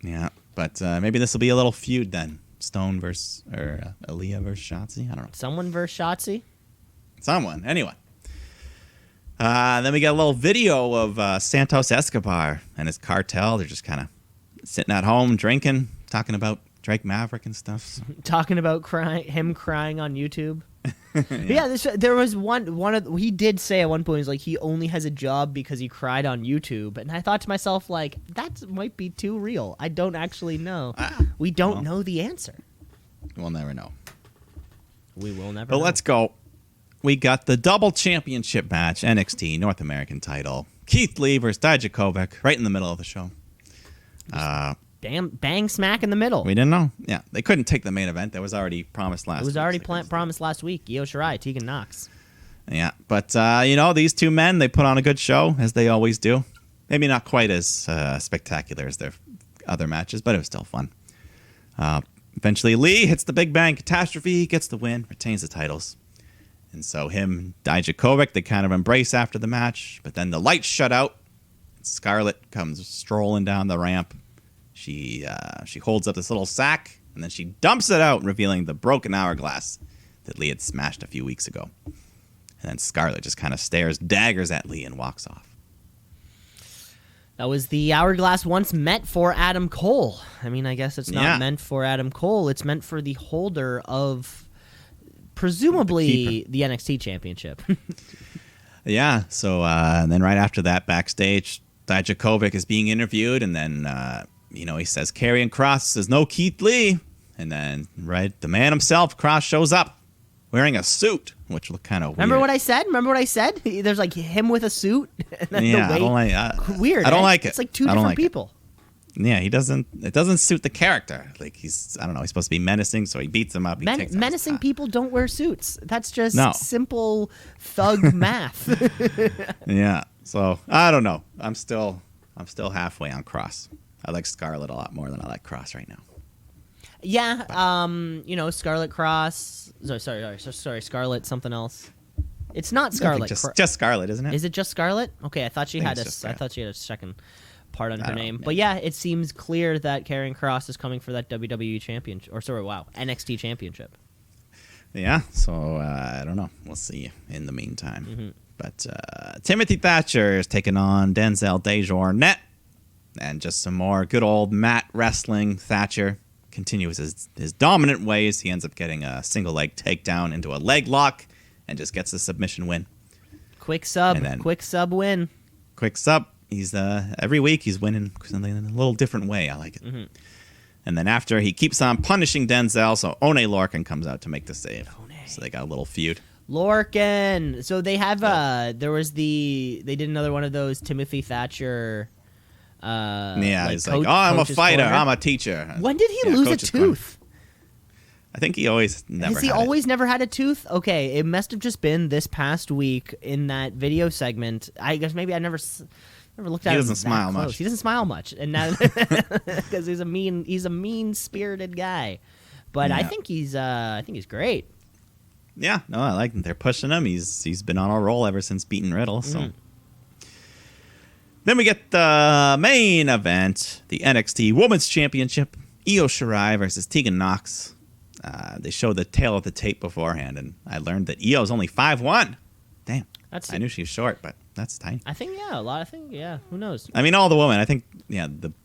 Speaker 1: Yeah, but maybe this will be a little feud then. Stone versus, Aaliyah versus Shotzi? I don't know.
Speaker 2: Someone versus Shotzi?
Speaker 1: Someone. Anyway. Then we got a little video of Santos Escobar and his cartel. They're just kind of sitting at home, drinking, talking about Drake Maverick and stuff. So.
Speaker 2: Talking about him crying on YouTube. There was he did say at one point, he's like, he only has a job because he cried on YouTube. And I thought to myself, that might be too real. I don't actually know. We don't know the answer.
Speaker 1: We'll never know.
Speaker 2: We will never
Speaker 1: know.
Speaker 2: But
Speaker 1: let's go. We got the double championship match, NXT North American title. Keith Lee versus Dijakovic, right in the middle of the show.
Speaker 2: Damn, bang smack in the middle.
Speaker 1: We didn't know. Yeah, they couldn't take the main event. That was already promised last week.
Speaker 2: It was already promised last week. Io Shirai, Tegan Nox.
Speaker 1: Yeah, but, these two men, they put on a good show, as they always do. Maybe not quite as spectacular as their other matches, but it was still fun. Eventually, Lee hits the Big Bang Catastrophe, gets the win, retains the titles. And so him, Dijakovic, they kind of embrace after the match, but then the lights shut out. Scarlett comes strolling down the ramp. She holds up this little sack, and then she dumps it out, revealing the broken hourglass that Lee had smashed a few weeks ago. And then Scarlett just kind of stares daggers at Lee and walks off.
Speaker 2: That was the hourglass once meant for Adam Cole. I mean, I guess it's not meant for Adam Cole. It's meant for the holder of, presumably, the NXT championship.
Speaker 1: Yeah, so and then right after that, backstage, Dijakovic is being interviewed, and then... he says Karrion Kross says no Keith Lee, and then the man himself, Kross, shows up wearing a suit, which looked kind of weird.
Speaker 2: Remember what I said? There's him with a suit. And then
Speaker 1: I don't like.
Speaker 2: Weird.
Speaker 1: I don't like it.
Speaker 2: It's two different people.
Speaker 1: Yeah, he doesn't. It doesn't suit the character. He's, I don't know. He's supposed to be menacing, so he beats him up.
Speaker 2: Menacing people don't wear suits. That's just simple thug math.
Speaker 1: Yeah. So I don't know. I'm still halfway on Kross. I like Scarlett a lot more than I like Kross right now.
Speaker 2: Yeah, Scarlett Kross. Sorry, Scarlett something else. It's not
Speaker 1: I think
Speaker 2: Scarlet.
Speaker 1: just Scarlet, isn't it?
Speaker 2: Is it just Scarlet? Okay, I thought she
Speaker 1: think
Speaker 2: had
Speaker 1: it's
Speaker 2: a.
Speaker 1: just
Speaker 2: I
Speaker 1: Scarlet.
Speaker 2: thought she had a second part on her
Speaker 1: don't know,
Speaker 2: name.
Speaker 1: maybe.
Speaker 2: But yeah, it seems clear that Karrion Kross is coming for that WWE championship, or sorry, wow, NXT championship.
Speaker 1: Yeah, so I don't know. We'll see in the meantime.
Speaker 2: Mm-hmm.
Speaker 1: But Timothy Thatcher is taking on Denzel Desjardins. And just some more good old mat wrestling. Thatcher continues his dominant ways. He ends up getting a single leg takedown into a leg lock and just gets the submission win.
Speaker 2: Quick sub
Speaker 1: And then-
Speaker 2: win.
Speaker 1: Quick sub. He's every week he's winning something in a little different way. I like it.
Speaker 2: Mm-hmm.
Speaker 1: And then after he keeps on punishing Denzel, so One Lorcan comes out to make the save. So they got a little feud.
Speaker 2: Lorcan. So they have they did another one of those Timothy Thatcher.
Speaker 1: Yeah, he's like, oh, I'm a
Speaker 2: coach's
Speaker 1: fighter.
Speaker 2: corner.
Speaker 1: I'm a teacher.
Speaker 2: When did he
Speaker 1: Yeah,
Speaker 2: lose a
Speaker 1: coach's corner.
Speaker 2: tooth?
Speaker 1: I think he always never.
Speaker 2: Has he
Speaker 1: had it.
Speaker 2: always never had a tooth? Okay, it must have just been this past week in that video segment. I guess maybe I never looked at.
Speaker 1: He
Speaker 2: him
Speaker 1: doesn't
Speaker 2: that
Speaker 1: smile
Speaker 2: close.
Speaker 1: much.
Speaker 2: He doesn't smile much, and now because he's a mean spirited guy. But I
Speaker 1: Yeah.
Speaker 2: think he's great.
Speaker 1: Yeah, no, I like him. They're pushing him. He's been on a roll ever since beating Riddle. So
Speaker 2: Mm.
Speaker 1: then we get the main event, the NXT Women's Championship, Io Shirai versus Tegan Nox. They showed the tail of the tape beforehand, and I learned that Io's only 5'1". Damn,
Speaker 2: That's
Speaker 1: I knew she was short, but that's tiny.
Speaker 2: I think a lot of things. Yeah, who knows?
Speaker 1: I mean, all the women. I think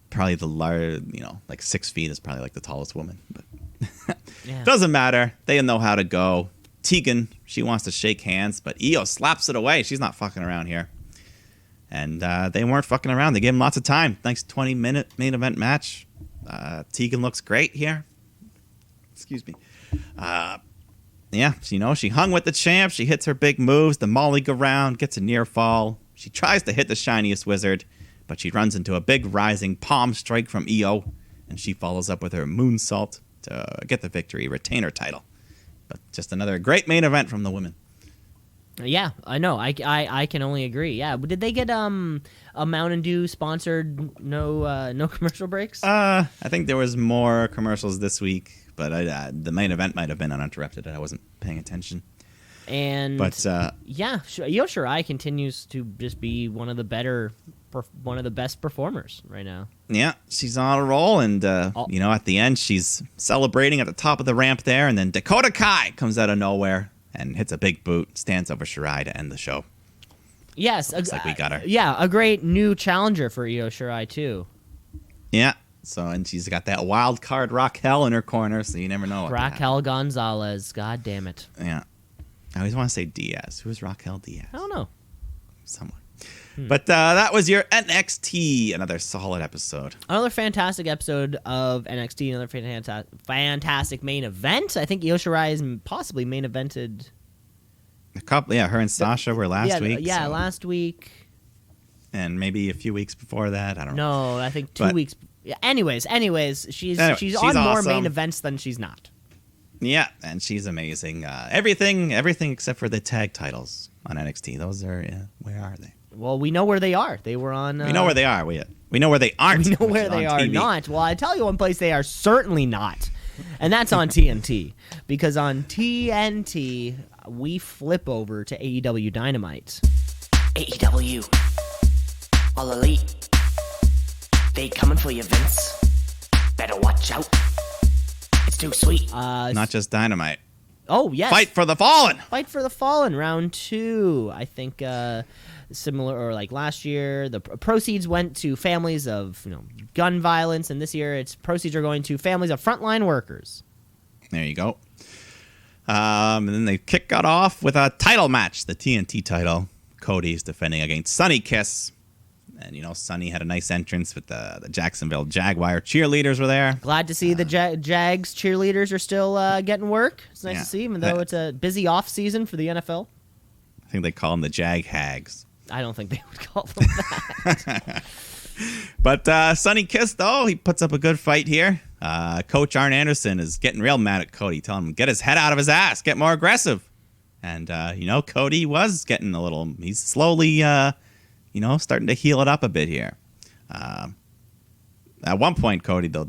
Speaker 1: probably the large, like 6 feet is probably like the tallest woman, but
Speaker 2: Yeah.
Speaker 1: doesn't matter. They know how to go. Tegan, she wants to shake hands, but Io slaps it away. She's not fucking around here. And they weren't fucking around. They gave him lots of time. Nice 20-minute main event match. Tegan looks great here. Excuse me. Yeah, she hung with the champ. She hits her big moves. The Molly go round, gets a near fall. She tries to hit the shiniest wizard, but she runs into a big rising palm strike from Io, and she follows up with her moonsault to get the victory, retain her title. But just another great main event from the women.
Speaker 2: Yeah, I know. I can only agree. Yeah, but did they get a Mountain Dew sponsored no commercial breaks?
Speaker 1: I think there was more commercials this week, but the main event might have been uninterrupted. I wasn't paying attention.
Speaker 2: And
Speaker 1: But
Speaker 2: yeah, Io Shirai continues to just be one of the best performers right now.
Speaker 1: yeah, she's on a roll, and at the end she's celebrating at the top of the ramp there, and then Dakota Kai comes out of nowhere and hits a big boot, stands over Shirai to end the show.
Speaker 2: Yes,
Speaker 1: Looks like we got her.
Speaker 2: Yeah, a great new challenger for Io Shirai too.
Speaker 1: Yeah. So, and she's got that wild card Raquel in her corner, so you never know. What could happen.
Speaker 2: Raquel Gonzalez, god damn it.
Speaker 1: Yeah. I always want to say Diaz. Who is Raquel Diaz?
Speaker 2: I don't know.
Speaker 1: Someone. But that was your NXT. Another solid episode.
Speaker 2: Another fantastic episode of NXT. Another fantastic main event. I think Io Shirai is possibly main evented.
Speaker 1: A couple, her and Sasha were last week.
Speaker 2: Yeah,
Speaker 1: so-
Speaker 2: last week.
Speaker 1: and maybe a few weeks before that. I don't know.
Speaker 2: No, I think 2
Speaker 1: But-
Speaker 2: weeks. Yeah, anyways, she's
Speaker 1: Anyway,
Speaker 2: she's
Speaker 1: she's
Speaker 2: on more
Speaker 1: awesome.
Speaker 2: main events than she's not.
Speaker 1: Yeah, and she's amazing. Everything except for the tag titles on NXT. Those are where are they?
Speaker 2: Well, we know where they are. They were on.
Speaker 1: We know where they are. We know where they aren't.
Speaker 2: We know
Speaker 1: which
Speaker 2: where
Speaker 1: is
Speaker 2: they
Speaker 1: on
Speaker 2: are
Speaker 1: TV.
Speaker 2: not. Well, I tell you one place they are certainly not, and that's on TNT. Because on TNT we flip over to AEW Dynamite.
Speaker 5: AEW. All Elite. They coming for you, Vince. Better watch out. It's too sweet.
Speaker 1: Not just Dynamite.
Speaker 2: Oh yes,
Speaker 1: Fight for the Fallen.
Speaker 2: Fight for the Fallen, round 2. I think similar or like last year, the proceeds went to families of gun violence, and this year its proceeds are going to families of frontline workers.
Speaker 1: There you go. And then they got off with a title match, the TNT title. Cody's defending against Sonny Kiss. And, Sonny had a nice entrance with the Jacksonville Jaguar cheerleaders were there.
Speaker 2: Glad to see the Jags cheerleaders are still getting work. It's nice
Speaker 1: Yeah.
Speaker 2: to see, even though it's a busy off season for the NFL.
Speaker 1: I think they call them the Jag Hags.
Speaker 2: I don't think they would call them that.
Speaker 1: But Sonny Kiss, though, he puts up a good fight here. Coach Arn Anderson is getting real mad at Cody, telling him, get his head out of his ass, get more aggressive. And, Cody was getting he's slowly, starting to heal it up a bit here. At one point, Cody, though,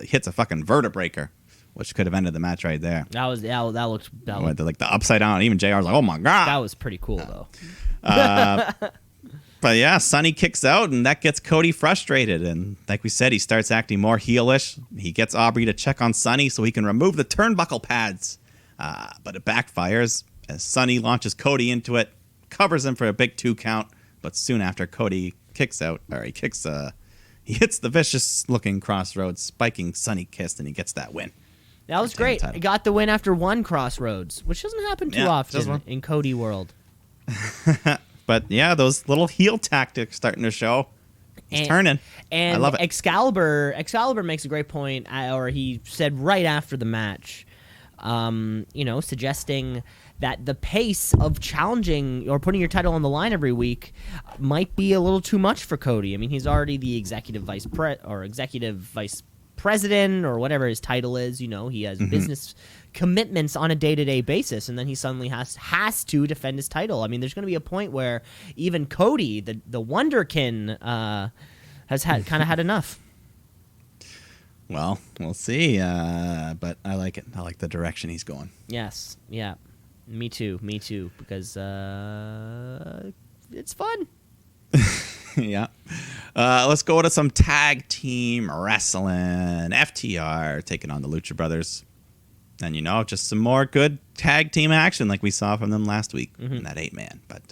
Speaker 1: hits a fucking vertebraker which could have ended the match right there.
Speaker 2: That looked
Speaker 1: With the upside down. Even JR's like, oh my god.
Speaker 2: that was pretty cool though.
Speaker 1: But yeah, Sonny kicks out, and that gets Cody frustrated. And like we said, he starts acting more heelish. He gets Aubrey to check on Sonny so he can remove the turnbuckle pads. But it backfires as Sonny launches Cody into it, covers him for a big 2 count. But soon after, Cody kicks out, or he hits the vicious-looking Crossroads, spiking Sonny Kiss, and he gets that win.
Speaker 2: That was great. He got the win after one Crossroads, which doesn't happen too often in Cody world.
Speaker 1: But yeah, those little heel tactics starting to show. He's turning.
Speaker 2: And
Speaker 1: I love it.
Speaker 2: Excalibur makes a great point, or he said right after the match, suggesting that the pace of challenging or putting your title on the line every week might be a little too much for Cody. I mean, he's already the executive vice president or whatever his title is. He has business commitments on a day-to-day basis, and then he suddenly has to defend his title. I mean, there's going to be a point where even Cody, the Wonderkin, has had enough.
Speaker 1: Well, we'll see. But I like it. I like the direction he's going.
Speaker 2: Yes. Yeah. Me too. Because it's fun.
Speaker 1: Yeah. Let's go to some tag team wrestling. FTR taking on the Lucha Brothers. And, just some more good tag team action like we saw from them last week in that 8-man. But,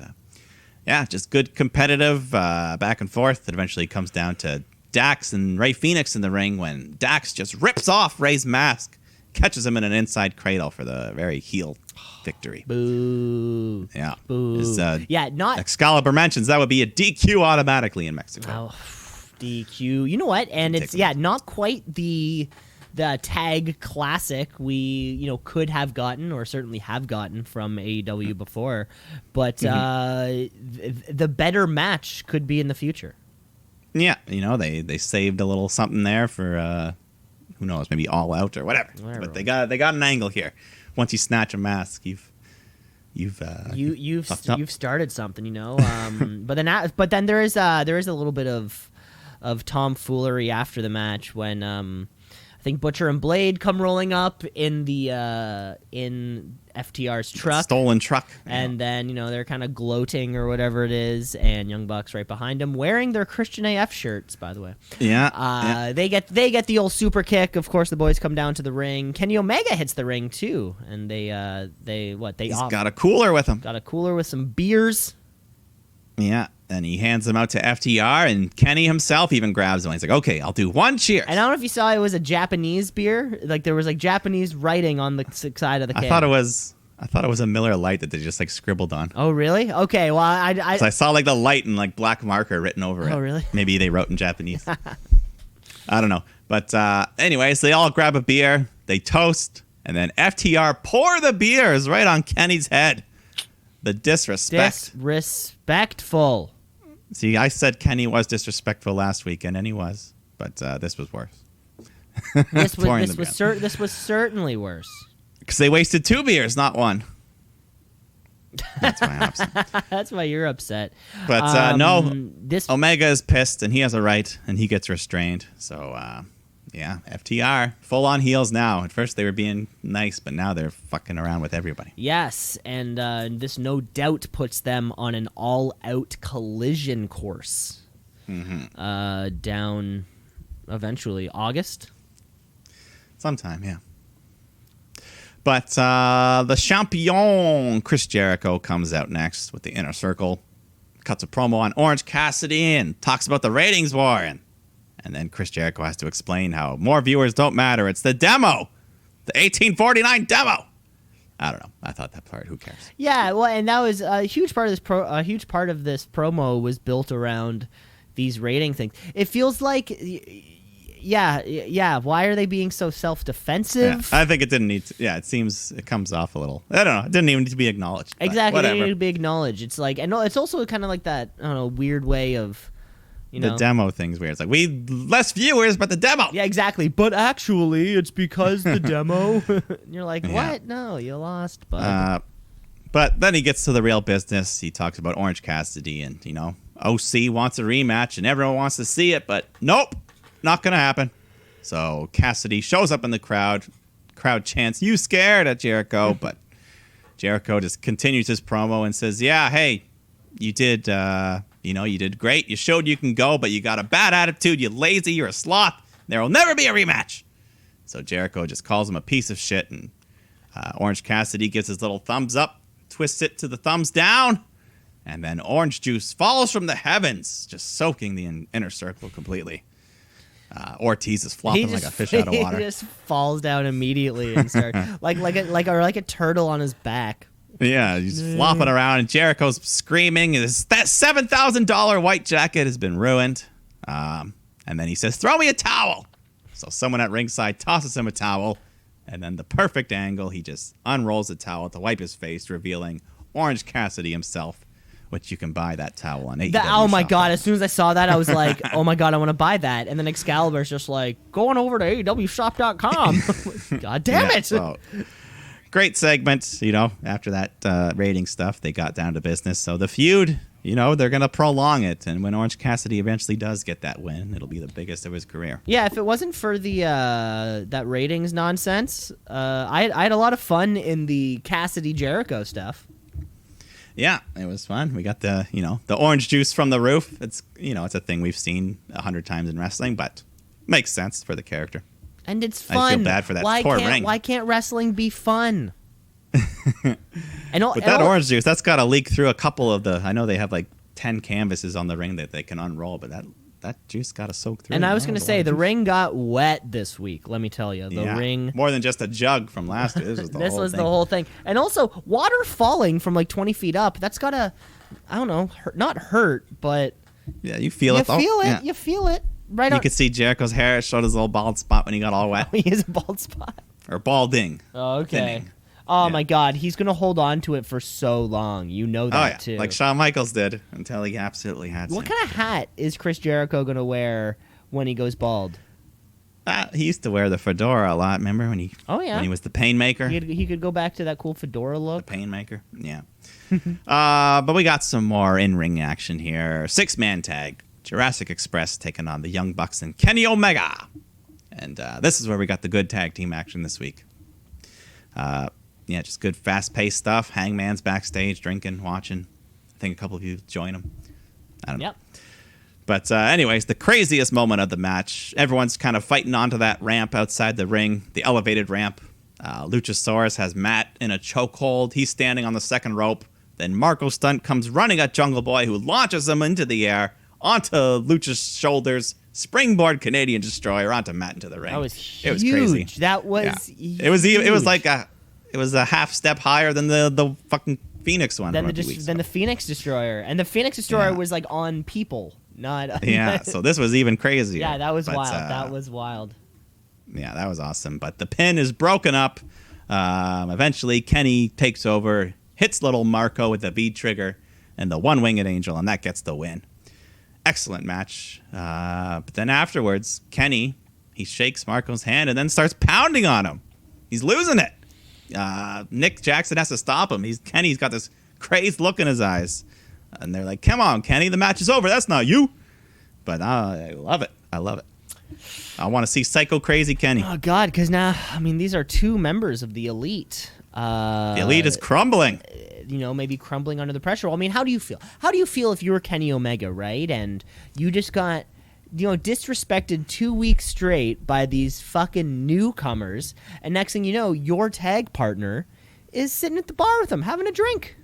Speaker 1: yeah, just good competitive back and forth. It eventually comes down to Dax and Ray Phoenix in the ring when Dax just rips off Ray's mask, catches him in an inside cradle for the very heel victory.
Speaker 2: Boo.
Speaker 1: Yeah.
Speaker 2: Boo. Not
Speaker 1: Excalibur mentions that would be a DQ automatically in Mexico.
Speaker 2: Oh, DQ. You know what? And it's not quite the tag classic we could have gotten or certainly have gotten from AEW before, but the better match could be in the future.
Speaker 1: Yeah, they saved a little something there for who knows, maybe All Out or whatever. But they got an angle here. Once you snatch a mask, you've
Speaker 2: started something, but then there is a little bit of tomfoolery after the match when I think Butcher and Blade come rolling up in the in FTR's truck,
Speaker 1: stolen truck,
Speaker 2: and then they're kind of gloating or whatever it is, and Young Bucks right behind them wearing their Christian AF shirts, by the way.
Speaker 1: Yeah,
Speaker 2: They get the old super kick. Of course, the boys come down to the ring. Kenny Omega hits the ring too, and he's
Speaker 1: got a cooler with him.
Speaker 2: Got a cooler with some beers.
Speaker 1: Yeah. And he hands them out to FTR, and Kenny himself even grabs them. He's like, okay, I'll do one cheers.
Speaker 2: And I don't know if you saw it was a Japanese beer. Like there was Japanese writing on the side of the can.
Speaker 1: I thought it was a Miller Lite that they just scribbled on.
Speaker 2: Oh, really? Okay, well,
Speaker 1: I saw the light in black marker written over it.
Speaker 2: Oh, really?
Speaker 1: Maybe they wrote in Japanese. I don't know. But anyways, they all grab a beer, they toast, and then FTR pour the beers right on Kenny's head. The disrespect.
Speaker 2: Disrespectful.
Speaker 1: See, I said Kenny was disrespectful last week, and he was, but this was worse.
Speaker 2: This was certainly worse.
Speaker 1: Because they wasted 2 beers, not 1. That's why I'm upset.
Speaker 2: That's why you're upset.
Speaker 1: But Omega is pissed, and he has a right, and he gets restrained. So, yeah, FTR, full on heels now. At first they were being nice, but now they're fucking around with everybody.
Speaker 2: Yes, and this no doubt puts them on an all-out collision course. Down eventually August?
Speaker 1: Sometime, yeah. But the champion, Chris Jericho, comes out next with the Inner Circle, cuts a promo on Orange Cassidy, and talks about the ratings war, and then Chris Jericho has to explain how more viewers don't matter. It's the demo. The 1849 demo. I don't know. I thought that part. Who cares?
Speaker 2: Yeah, well, and that was a huge part of this a huge part of this promo was built around these rating things. It feels like why are they being so self-defensive?
Speaker 1: Yeah, I think it didn't need to. Yeah, it comes off a little. I don't know. It didn't even need to be acknowledged.
Speaker 2: Exactly. It didn't need to be acknowledged. It's like, and it's also kind of like that, I don't know, weird way of,
Speaker 1: the demo thing's weird. It's like, we less viewers, but the demo.
Speaker 2: Yeah, exactly. But actually, it's because the demo. And you're like, what? No, you lost. But
Speaker 1: then he gets to the real business. He talks about Orange Cassidy and, OC wants a rematch and everyone wants to see it, but nope, not going to happen. So Cassidy shows up in the crowd, crowd chants, "You scared?" at Jericho, but Jericho just continues his promo and says, "Yeah, hey, you did, you did great. You showed you can go, but you got a bad attitude. You lazy. You're a sloth. There will never be a rematch." So Jericho just calls him a piece of shit, and Orange Cassidy gives his little thumbs up, twists it to the thumbs down, and then orange juice falls from the heavens, just soaking the inner circle completely. Ortiz is flopping like a fish out of water.
Speaker 2: He just falls down immediately and starts like a turtle on his back.
Speaker 1: Yeah, he's flopping around, and Jericho's screaming. That $7,000 white jacket has been ruined. And then he says, "Throw me a towel." So someone at ringside tosses him a towel, and then the perfect angle, he just unrolls the towel to wipe his face, revealing Orange Cassidy himself, which you can buy that towel on AEW.
Speaker 2: Oh my
Speaker 1: Shop.
Speaker 2: God, as soon as I saw that, I was like, oh my God, I want to buy that. And then Excalibur's just like, going over to AEWshop.com. God damn it.
Speaker 1: So, great segment, after that rating stuff, they got down to business. So the feud, they're going to prolong it. And when Orange Cassidy eventually does get that win, it'll be the biggest of his career.
Speaker 2: Yeah, if it wasn't for the that ratings nonsense, I had a lot of fun in the Cassidy Jericho stuff.
Speaker 1: Yeah, it was fun. We got the orange juice from the roof. It's it's a thing we've seen 100 times in wrestling, but makes sense for the character.
Speaker 2: And it's fun.
Speaker 1: I feel bad for that poor ring.
Speaker 2: Why can't wrestling be fun?
Speaker 1: With that orange juice, that's got to leak through a couple of the. I know they have like 10 canvases on the ring that they can unroll, but that juice got to soak through.
Speaker 2: And I was going to say, the ring got wet this week, let me tell you. The ring.
Speaker 1: More than just a jug from last year. This was the
Speaker 2: this
Speaker 1: whole
Speaker 2: was
Speaker 1: thing.
Speaker 2: the whole thing. And also, water falling from like 20 feet up, that's got to, I don't know, not hurt, but.
Speaker 1: Yeah, you feel it. Yeah.
Speaker 2: You feel it. Right
Speaker 1: You
Speaker 2: on.
Speaker 1: could see Jericho's hair showed his little bald spot when he got all wet.
Speaker 2: He has a bald spot.
Speaker 1: Or balding.
Speaker 2: Oh, okay.
Speaker 1: Thinning.
Speaker 2: Oh,
Speaker 1: Yeah.
Speaker 2: my God. He's going to hold on to it for so long. You know that, too.
Speaker 1: Like Shawn Michaels did until he absolutely had to.
Speaker 2: What kind of hat is Chris Jericho going to wear when he goes bald?
Speaker 1: He used to wear the fedora a lot. Remember when he?
Speaker 2: Oh, yeah.
Speaker 1: When he was the Painmaker.
Speaker 2: He could go back to that cool fedora look.
Speaker 1: The Painmaker. Yeah. But we got some more in-ring action here. 6-man tag. Jurassic Express taking on the Young Bucks and Kenny Omega. And this is where we got the good tag team action this week. Just good fast-paced stuff. Hangman's backstage drinking, watching. I think a couple of you join him. I don't know.
Speaker 2: Yep.
Speaker 1: But anyways, the craziest moment of the match, everyone's kind of fighting onto that ramp outside the ring, the elevated ramp. Luchasaurus has Matt in a chokehold. He's standing on the second rope. Then Marco Stunt comes running at Jungle Boy, who launches him into the air, onto Lucha's shoulders, springboard Canadian Destroyer onto Matt into the ring.
Speaker 2: That was huge.
Speaker 1: It was crazy.
Speaker 2: That was
Speaker 1: huge.
Speaker 2: Huge.
Speaker 1: It was a half step higher than the fucking Phoenix one.
Speaker 2: Than
Speaker 1: from a few weeks ago.
Speaker 2: the Phoenix Destroyer. And the Phoenix Destroyer was like on people, not.
Speaker 1: Yeah, so this was even crazier.
Speaker 2: Yeah, that was wild. That was wild.
Speaker 1: Yeah, that was awesome. But the pin is broken up. Eventually, Kenny takes over, hits little Marco with the V trigger and the one-winged angel, and that gets the win. Excellent match. But then afterwards, Kenny, he shakes Marco's hand and then starts pounding on him. He's losing it. Nick Jackson has to stop him. Kenny's got this crazed look in his eyes. And they're like, "Come on, Kenny, the match is over. That's not you." But I love it. I love it. I want to see Psycho Crazy Kenny.
Speaker 2: Oh, God, because now, these are two members of the Elite.
Speaker 1: The Elite is crumbling.
Speaker 2: Maybe crumbling under the pressure. Well, how do you feel? How do you feel if you were Kenny Omega, right? And you just got, disrespected 2 weeks straight by these fucking newcomers. And next thing you know, your tag partner is sitting at the bar with them, having a drink.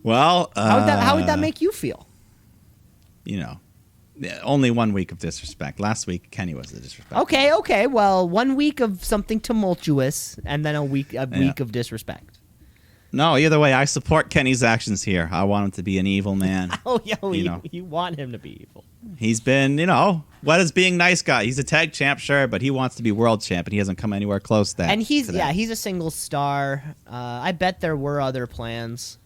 Speaker 1: Well,
Speaker 2: how would that make you feel?
Speaker 1: Only 1 week of disrespect. Last week, Kenny was the disrespect.
Speaker 2: Okay. Well, 1 week of something tumultuous, and then a week of disrespect.
Speaker 1: No, either way, I support Kenny's actions here. I want him to be an evil man.
Speaker 2: Oh, yeah, you want him to be evil.
Speaker 1: He's been, what is being nice guy? He's a tag champ, sure, but he wants to be world champ, and he hasn't come anywhere close to that.
Speaker 2: And he's a single star. I bet there were other plans.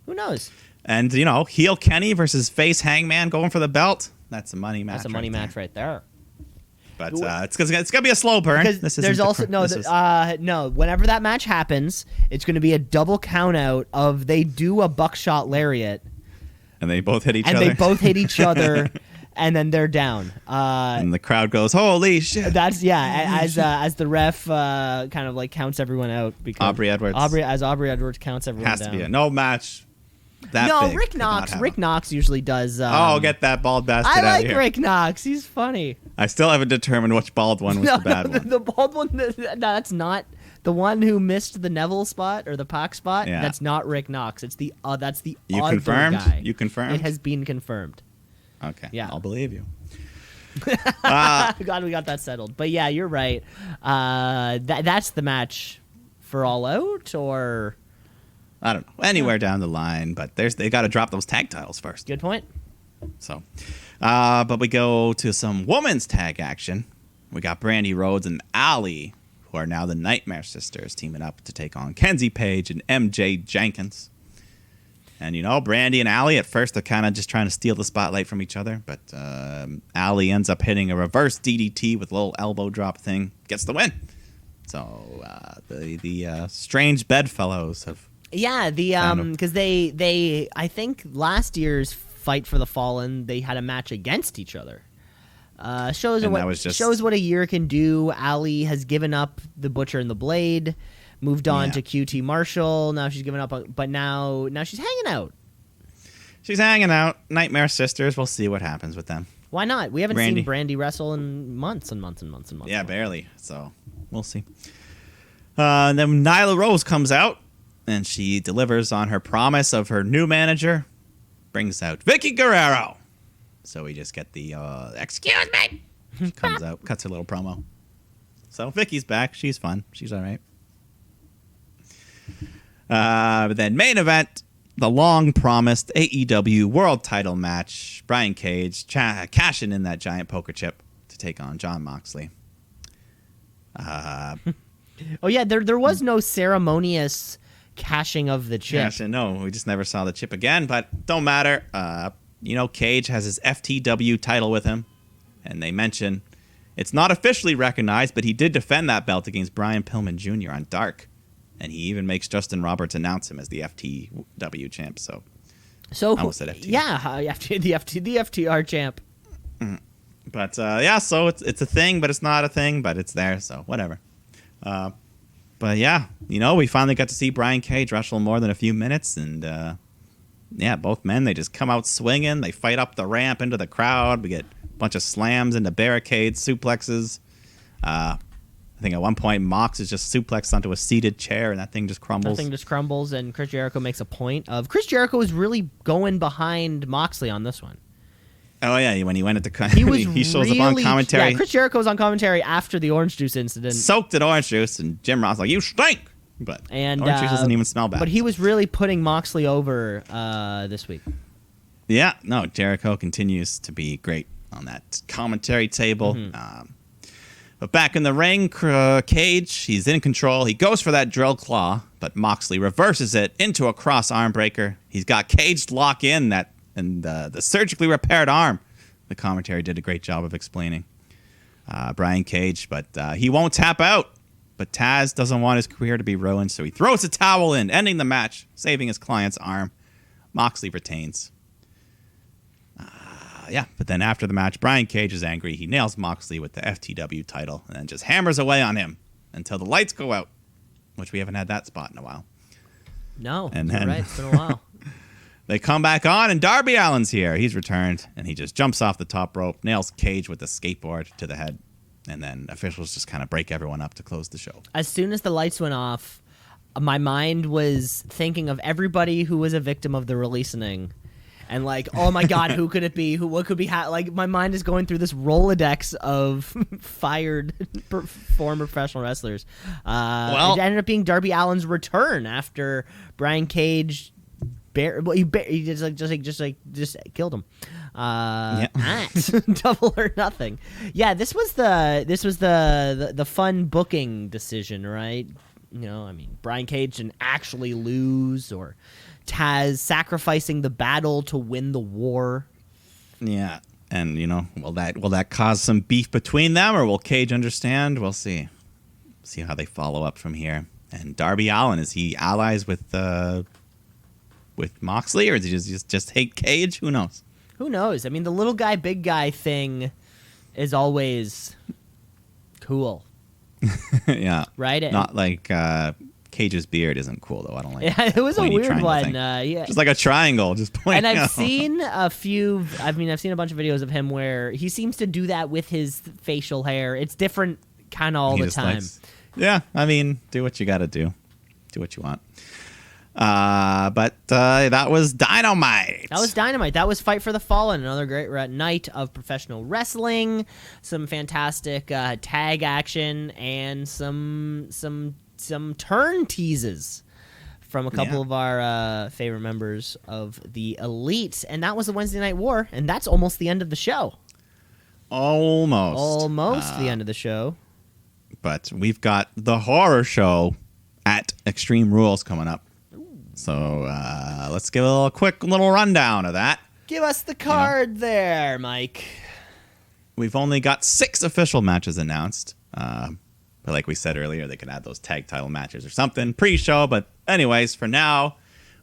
Speaker 2: Who knows?
Speaker 1: And, heel Kenny versus face Hangman going for the belt. That's a money match.
Speaker 2: That's a money match right there.
Speaker 1: But it's going to be a slow burn.
Speaker 2: Because there's also whenever that match happens, it's going to be a double count out of they do a buckshot lariat.
Speaker 1: And they both hit each other.
Speaker 2: And they both hit each other. and then they're down.
Speaker 1: And the crowd goes, "Holy shit!"
Speaker 2: That's as the ref kind of like counts everyone out because
Speaker 1: Aubrey Edwards
Speaker 2: counts everyone
Speaker 1: has
Speaker 2: down.
Speaker 1: to be no match. That
Speaker 2: No,
Speaker 1: big
Speaker 2: Rick
Speaker 1: could not
Speaker 2: Knox.
Speaker 1: have
Speaker 2: Rick
Speaker 1: him.
Speaker 2: Knox usually does.
Speaker 1: Get that bald bastard
Speaker 2: I
Speaker 1: out
Speaker 2: like
Speaker 1: of here.
Speaker 2: Rick Knox. He's funny.
Speaker 1: I still haven't determined which bald one was the bad one.
Speaker 2: The bald one. That's not the one who missed the Neville spot or the Pac spot.
Speaker 1: Yeah.
Speaker 2: That's not Rick Knox. It's the that's the
Speaker 1: You
Speaker 2: other
Speaker 1: confirmed?
Speaker 2: guy.
Speaker 1: You confirmed?
Speaker 2: It has been confirmed.
Speaker 1: Okay,
Speaker 2: Yeah.
Speaker 1: I'll believe you.
Speaker 2: Glad we got that settled. But yeah, you're right. That's the match for All Out, or
Speaker 1: I don't know, anywhere down the line, but they got to drop those tag titles first.
Speaker 2: good point.
Speaker 1: So, but we go to some women's tag action. We got Brandy Rhodes and Allie, who are now the Nightmare Sisters, teaming up to take on Kenzie Page and MJ Jenkins. And, Brandy and Allie at first are kind of just trying to steal the spotlight from each other. But Allie ends up hitting a reverse DDT with a little elbow drop thing. Gets the win. So the strange bedfellows have...
Speaker 2: Yeah, because they I think last year's Fight for the Fallen, they had a match against each other. Shows
Speaker 1: And that was just-
Speaker 2: what a year can do. Allie has given up the Butcher and the Blade, moved on
Speaker 1: Yeah.
Speaker 2: to QT Marshall. Now she's given up, but now she's hanging out.
Speaker 1: She's hanging out. Nightmare Sisters. We'll see what happens with them.
Speaker 2: Why not? We haven't
Speaker 1: Brandy.
Speaker 2: seen Brandy wrestle in months and months and months and months.
Speaker 1: Yeah, barely. So we'll see. And then Nyla Rose comes out, and she delivers on her promise of her new manager. Brings out Vicky Guerrero. So we just get the, excuse me. She comes out, cuts her little promo. So Vicky's back. She's fun. She's all right. But then main event, the long-promised AEW World Title match. Brian Cage cashing in that giant poker chip to take on Jon Moxley.
Speaker 2: Oh yeah, there was no ceremonious cashing of the chip.
Speaker 1: Cashing, no, we just never saw the chip again, but don't matter. Cage has his FTW title with him, and they mention it's not officially recognized, but he did defend that belt against Brian Pillman Jr. on Dark, and he even makes Justin Roberts announce him as the FTW champ. So
Speaker 2: So
Speaker 1: I almost said FT.
Speaker 2: Yeah, the FTR champ.
Speaker 1: But so it's a thing, but it's not a thing, but it's there, so whatever. But yeah, we finally got to see Brian Cage wrestle more than a few minutes, and both men, they just come out swinging. They fight up the ramp into the crowd. We get a bunch of slams into barricades, suplexes. I think at one point Mox is just suplexed onto a seated chair, and that thing just crumbles.
Speaker 2: That thing just crumbles, and Chris Jericho makes a point of Chris Jericho is really going behind Moxley on this one.
Speaker 1: Oh yeah, when he went into
Speaker 2: He
Speaker 1: shows up on commentary.
Speaker 2: Yeah, Chris Jericho was on commentary after the orange juice incident.
Speaker 1: Soaked in orange juice, and Jim Ross like, "You stink!" But
Speaker 2: And
Speaker 1: orange juice doesn't even smell bad.
Speaker 2: But he was really putting Moxley over this week.
Speaker 1: Yeah, no, Jericho continues to be great on that commentary table. But back in the ring, Cage, he's in control. He goes for that drill claw, but Moxley reverses it into a cross arm breaker. He's got Cage lock in the surgically repaired arm. The commentary did a great job of explaining. Brian Cage, but he won't tap out. But Taz doesn't want his career to be ruined, so he throws a towel in, ending the match, saving his client's arm. Moxley retains. But then after the match, Brian Cage is angry. He nails Moxley with the FTW title and then just hammers away on him until the lights go out, which we haven't had that spot in a while.
Speaker 2: No,
Speaker 1: And
Speaker 2: you're
Speaker 1: then-
Speaker 2: right. It's been a while.
Speaker 1: They come back on, and Darby Allin's here. He's returned, and he just jumps off the top rope, nails Cage with the skateboard to the head, and then officials just kind of break everyone up to close the show.
Speaker 2: As soon as the lights went off, my mind was thinking of everybody who was a victim of the releasing. And like, oh my God, who could it be? What could be? Like, my mind is going through this Rolodex of fired former professional wrestlers. It ended up being Darby Allin's return after Brian Cage. He just killed him. Double or nothing. Yeah, this was the fun booking decision, right? Brian Cage didn't actually lose, or Taz sacrificing the battle to win the war.
Speaker 1: Yeah, and will that cause some beef between them, or will Cage understand? We'll see. See how they follow up from here. And Darby Allin, is he allies with Moxley, or does he just hate Cage? Who knows?
Speaker 2: Who knows? I mean, the little guy, big guy thing is always cool,
Speaker 1: Yeah.
Speaker 2: right?
Speaker 1: Not like Cage's beard isn't cool, though. I don't like
Speaker 2: Yeah, it was a
Speaker 1: pointy
Speaker 2: weird
Speaker 1: triangle
Speaker 2: one.
Speaker 1: thing.
Speaker 2: Yeah.
Speaker 1: Just like a triangle, just pointing
Speaker 2: And I've
Speaker 1: out.
Speaker 2: seen a few. I mean, I've seen a bunch of videos of him where he seems to do that with his facial hair. It's different, kind of all
Speaker 1: He
Speaker 2: the
Speaker 1: just
Speaker 2: time.
Speaker 1: yeah, I mean, do what you got to do. Do what you want. But that was Dynamite.
Speaker 2: That was Dynamite. That was Fight for the Fallen, another great night of professional wrestling. Some fantastic tag action and some turn teases from a couple of our favorite members of the Elite. And that was the Wednesday Night War, and that's almost the end of the show.
Speaker 1: Almost
Speaker 2: The end of the show.
Speaker 1: But we've got the horror show at Extreme Rules coming up. So let's give a quick little rundown of that.
Speaker 2: Give us the card there, Mike.
Speaker 1: We've only got 6 official matches announced. But like we said earlier, they can add those tag title matches or something pre-show. But anyways, for now,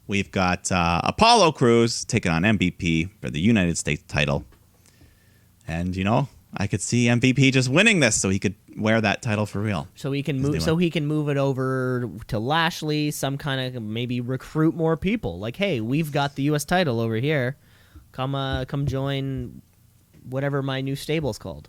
Speaker 1: we've got Apollo Crews taking on MVP for the United States title. And, I could see MVP just winning this so he could wear that title for real.
Speaker 2: So he can move. So he can move it over to Lashley. Some kind of maybe recruit more people. Like, hey, we've got the U.S. title over here. Come join whatever my new stable's called.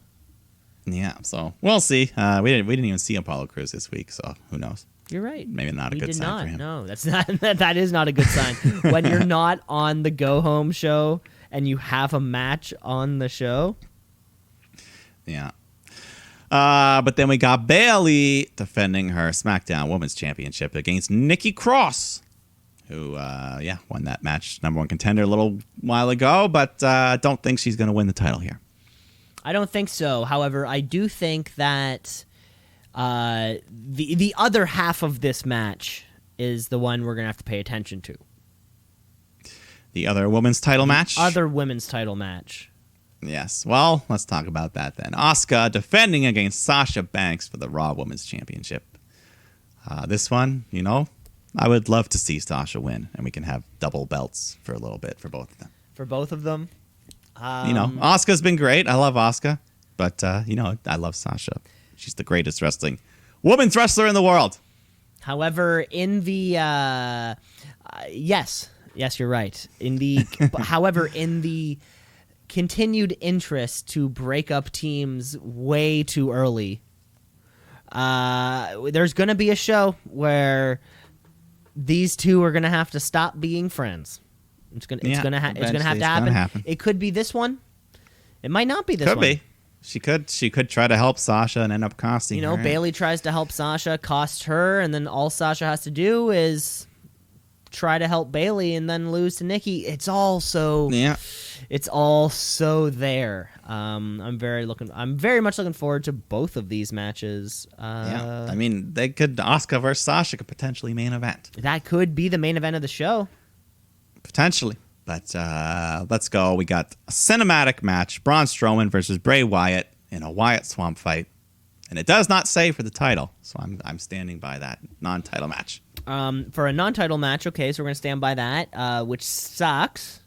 Speaker 1: Yeah, so we'll see. We didn't even see Apollo Crews this week, so who knows?
Speaker 2: You're right.
Speaker 1: Maybe not a
Speaker 2: We
Speaker 1: good
Speaker 2: did
Speaker 1: sign
Speaker 2: not.
Speaker 1: for him.
Speaker 2: No, that's not. That is not a good sign. When you're not on the go home show and you have a match on the show.
Speaker 1: Yeah. But then we got Bayley defending her SmackDown Women's Championship against Nikki Cross, who, won that match, number 1 contender a little while ago, but don't think she's going to win the title here.
Speaker 2: I don't think so. However, I do think that the other half of this match is the one we're going to have to pay attention to.
Speaker 1: The other women's title match?
Speaker 2: Other women's title match.
Speaker 1: Yes. Well, let's talk about that then. Asuka defending against Sasha Banks for the Raw Women's Championship. This one, I would love to see Sasha win, and we can have double belts for a little bit for both of them.
Speaker 2: For both of them?
Speaker 1: Asuka's been great. I love Asuka, but, I love Sasha. She's the greatest women's wrestler in the world.
Speaker 2: However, in the... yes, you're right. However, in the continued interest to break up teams way too early, there's going to be a show where these two are going to have to stop being friends. It's going to have to happen. It could be this one. It might not be this one.
Speaker 1: Could be. She could try to help Sasha and end up costing her.
Speaker 2: Bayley tries to help Sasha, cost her, and then all Sasha has to do is try to help Bayley and then lose to Nikki. It's all so there. I'm very much looking forward to both of these matches.
Speaker 1: I mean, Asuka versus Sasha could potentially main event.
Speaker 2: That could be the main event of the show.
Speaker 1: Potentially. But let's go. We got a cinematic match. Braun Strowman versus Bray Wyatt in a Wyatt Swamp fight. And it does not say for the title. So I'm standing by that non-title match.
Speaker 2: For a non-title match, okay, so we're going to stand by that, which sucks.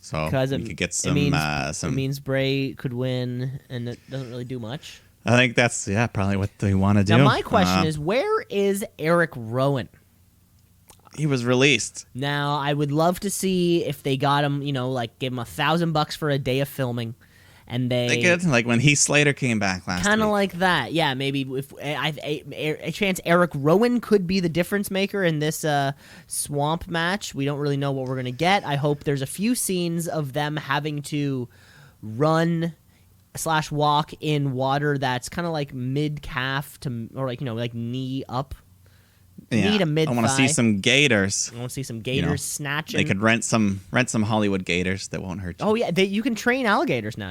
Speaker 1: So we could get
Speaker 2: it means Bray could win, and it doesn't really do much.
Speaker 1: I think that's, probably what they want to do.
Speaker 2: Now, my question is, where is Eric Rowan?
Speaker 1: He was released.
Speaker 2: Now, I would love to see if they got him, give him $1,000 for a day of filming. And
Speaker 1: they could, like when Heath Slater came back last week.
Speaker 2: Kind of like that. Yeah, maybe if a chance Eric Rowan could be the difference maker in this swamp match. We don't really know what we're going to get. I hope there's a few scenes of them having to run / walk in water that's kind of like mid-calf or like knee up.
Speaker 1: Yeah.
Speaker 2: Knee to mid-thigh.
Speaker 1: I want to see some gators.
Speaker 2: I want to see some gators snatching.
Speaker 1: They could rent some Hollywood gators that won't hurt you.
Speaker 2: Oh, yeah. You can train alligators now,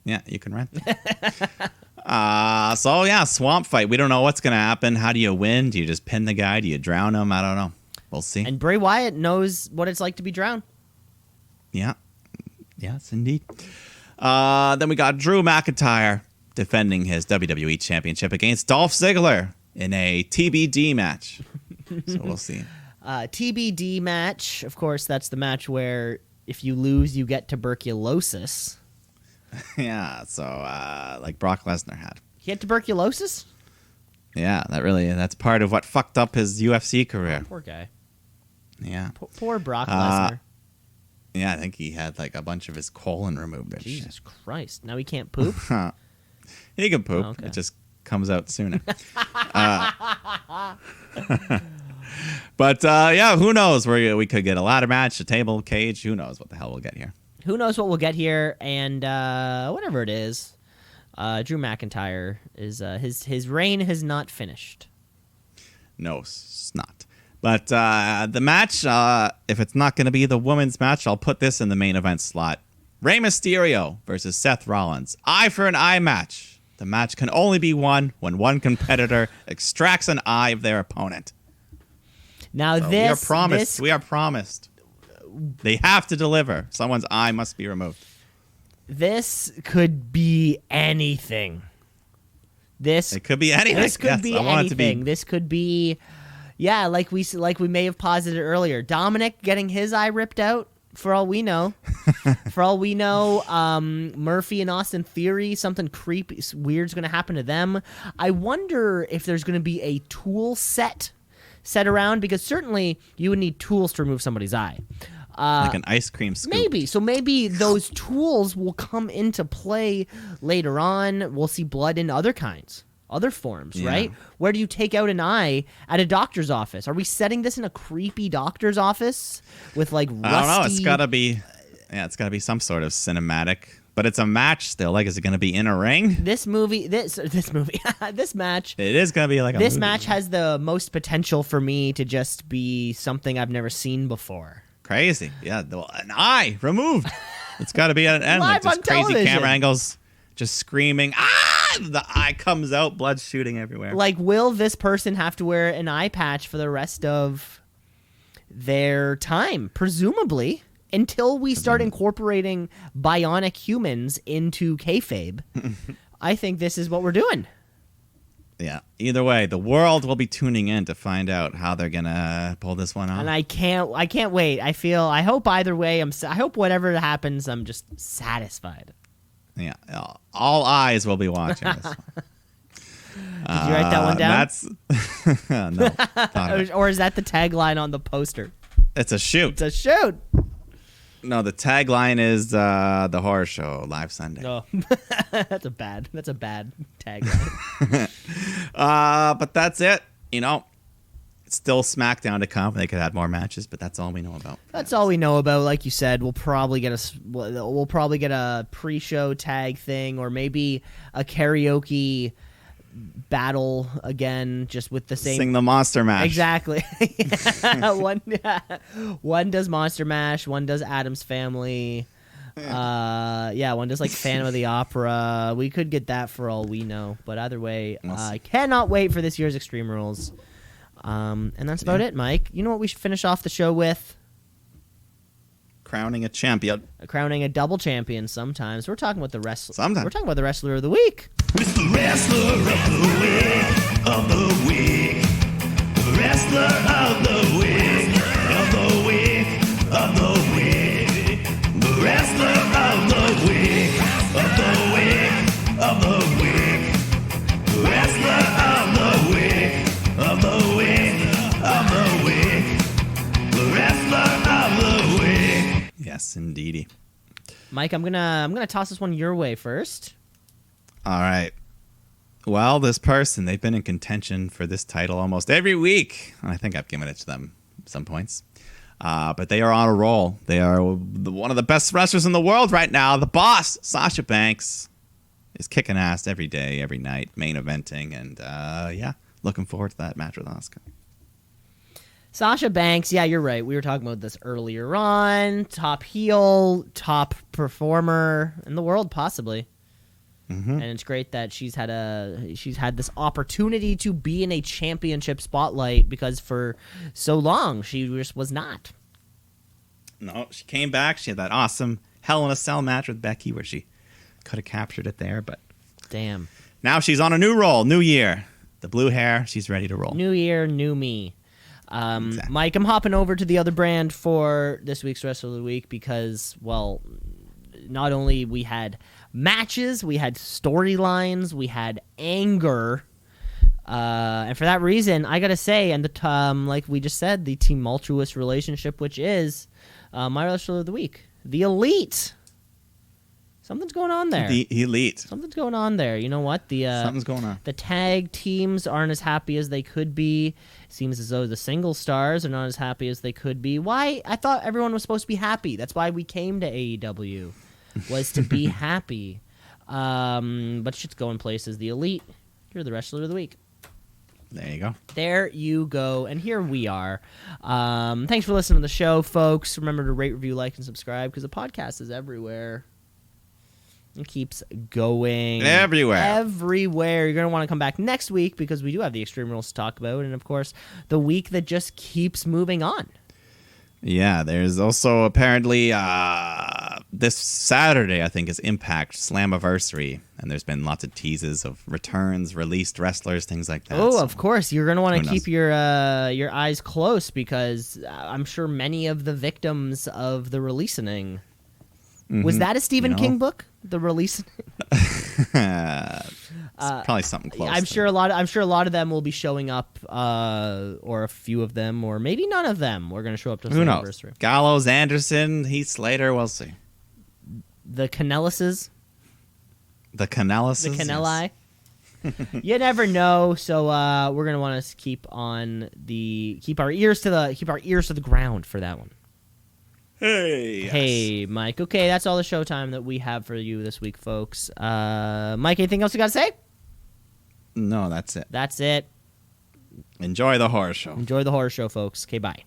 Speaker 1: Yeah, you can rent them. Swamp fight. We don't know what's going to happen. How do you win? Do you just pin the guy? Do you drown him? I don't know. We'll see.
Speaker 2: And Bray Wyatt knows what it's like to be drowned.
Speaker 1: Yeah. Yes, indeed. Then we got Drew McIntyre defending his WWE Championship against Dolph Ziggler in a TBD match. So we'll see.
Speaker 2: TBD match. Of course, that's the match where if you lose, you get tuberculosis.
Speaker 1: Yeah, so like Brock Lesnar had.
Speaker 2: He had tuberculosis?
Speaker 1: Yeah, that's part of what fucked up his UFC career.
Speaker 2: Poor guy.
Speaker 1: Yeah.
Speaker 2: Poor Brock Lesnar.
Speaker 1: Yeah, I think he had like a bunch of his colon removed. And
Speaker 2: Jesus
Speaker 1: shit.
Speaker 2: Christ. Now he can't poop?
Speaker 1: He can poop.
Speaker 2: Oh, okay.
Speaker 1: It just comes out sooner. But yeah, who knows? We could get a ladder match, a table, cage. Who knows what the hell we'll get here?
Speaker 2: Who knows what we'll get here? And whatever it is, Drew McIntyre is his reign has not finished.
Speaker 1: No, it's not. But the match, if it's not going to be the women's match, I'll put this in the main event slot. Rey Mysterio versus Seth Rollins. Eye for an eye match. The match can only be won when one competitor extracts an eye of their opponent.
Speaker 2: Now
Speaker 1: So we are promised. They have to deliver. Someone's eye must be removed.
Speaker 2: This could be anything.
Speaker 1: It could be anything.
Speaker 2: This could
Speaker 1: Yes,
Speaker 2: be
Speaker 1: I want
Speaker 2: anything.
Speaker 1: it to be.
Speaker 2: This could be, yeah, like we may have posited earlier. Dominic getting his eye ripped out. For all we know, Murphy and Austin Theory, something creepy, weird's going to happen to them. I wonder if there's going to be a tool set around, because certainly you would need tools to remove somebody's eye.
Speaker 1: Like an ice cream scoop.
Speaker 2: Maybe those tools will come into play later on. We'll see blood in other forms, right? Where do you take out an eye at a doctor's office? Are we setting this in a creepy doctor's office with like rusty?
Speaker 1: I don't know. It's gotta be some sort of cinematic. But it's a match still. Like, is it gonna be in a ring?
Speaker 2: This match.
Speaker 1: It is gonna be like a
Speaker 2: This
Speaker 1: movie.
Speaker 2: match has the most potential for me to just be something I've never seen before.
Speaker 1: Crazy. Yeah, an eye removed. It's got to be at an end.
Speaker 2: Live
Speaker 1: Like
Speaker 2: on
Speaker 1: just crazy
Speaker 2: television.
Speaker 1: camera angles, just screaming. The eye comes out, blood shooting everywhere.
Speaker 2: Like, will this person have to wear an eye patch for the rest of their time? Presumably, until we start incorporating bionic humans into kayfabe. I think this is what we're doing.
Speaker 1: Yeah. Either way, the world will be tuning in to find out how they're gonna pull this one off.
Speaker 2: And I can't wait. I hope either way. I hope whatever happens, I'm just satisfied.
Speaker 1: Yeah. All eyes will be watching this one.
Speaker 2: Did you write that one down?
Speaker 1: That's no. thought of it.
Speaker 2: Or is that the tagline on the poster?
Speaker 1: It's a shoot.
Speaker 2: It's a shoot.
Speaker 1: No, the tagline is the horror show live Sunday.
Speaker 2: No, that's a bad tagline.
Speaker 1: But that's it. You know, it's still SmackDown to come. They could add more matches, but that's all we know about.
Speaker 2: That's all we know about. Like you said, we'll probably get a pre-show tag thing, or maybe a karaoke battle again, just with the same.
Speaker 1: Sing the Monster Mash.
Speaker 2: Exactly. One does Monster Mash. One does Addams Family. One does like Phantom of the Opera. We could get that for all we know. But either way, I cannot wait for this year's Extreme Rules. And that's about it, Mike. You know what we should finish off the show with?
Speaker 1: Crowning a champion.
Speaker 2: Crowning a double champion sometimes. We're talking about the wrestler.
Speaker 1: Sometimes.
Speaker 2: We're talking about the wrestler of the week.
Speaker 3: It's the wrestler of the week, of the week. The wrestler of the week, of the week, of the week. The wrestler of the week, of the week, of the week. The wrestler of the week, of the week, of the week. The wrestler of the week.
Speaker 1: Yes, indeedy.
Speaker 2: Mike, I'm gonna toss this one your way first.
Speaker 1: All right. Well, this person, they've been in contention for this title almost every week. And I think I've given it to them some points. But they are on a roll. They are one of the best wrestlers in the world right now. The boss, Sasha Banks, is kicking ass every day, every night, main eventing. And, looking forward to that match with Asuka.
Speaker 2: Sasha Banks, yeah, you're right. We were talking about this earlier on. Top heel, top performer in the world, possibly.
Speaker 1: Mm-hmm.
Speaker 2: And it's great that she's had this opportunity to be in a championship spotlight, because for so long she just was not.
Speaker 1: No, she came back. She had that awesome Hell in a Cell match with Becky where she could have captured it there. But
Speaker 2: Damn.
Speaker 1: now she's on a new roll, new year. The blue hair, she's ready to roll.
Speaker 2: New year, new me.
Speaker 1: Exactly.
Speaker 2: Mike, I'm hopping over to the other brand for this week's Wrestler of the Week because, well, not only we had matches, we had storylines, we had anger, and for that reason, I gotta say, and like we just said, the tumultuous relationship, which is my Wrestler of the Week, the Elite. Something's going on there.
Speaker 1: The Elite.
Speaker 2: Something's going on there. You know what?
Speaker 1: Something's going on.
Speaker 2: The tag teams aren't as happy as they could be. Seems as though the single stars are not as happy as they could be. Why? I thought everyone was supposed to be happy. That's why we came to AEW, was to be happy. But shit's going places. The Elite, you're the Wrestler of the Week.
Speaker 1: There you go.
Speaker 2: There you go. And here we are. Thanks for listening to the show, folks. Remember to rate, review, like, and subscribe because the podcast is everywhere. It keeps going
Speaker 1: everywhere.
Speaker 2: You're going to want to come back next week because we do have the Extreme Rules to talk about. And, of course, the week that just keeps moving on.
Speaker 1: Yeah, there's also apparently this Saturday, I think, is Impact Slammiversary. And there's been lots of teases of returns, released wrestlers, things like that.
Speaker 2: Oh,
Speaker 1: so
Speaker 2: of course. You're going to want
Speaker 1: who
Speaker 2: to keep your eyes close because I'm sure many of the victims of the releasing. Was that a Stephen King book? The release.
Speaker 1: It's probably something close.
Speaker 2: I'm sure a lot of them will be showing up, or a few of them, or maybe none of them. We're going to show up to the
Speaker 1: Who knows?
Speaker 2: anniversary.
Speaker 1: Gallows, Anderson, Heath Slater. We'll see.
Speaker 2: The Canellises,
Speaker 1: The Canellis.
Speaker 2: the Canelli. You never know. So we're going to want to keep our ears to the ground for that one.
Speaker 1: Hey.
Speaker 2: Hey, Mike. Okay, that's all the showtime that we have for you this week, folks. Mike, anything else you got to say?
Speaker 1: No, that's it.
Speaker 2: That's it.
Speaker 1: Enjoy the horror show.
Speaker 2: Enjoy the horror show, folks. Okay, bye.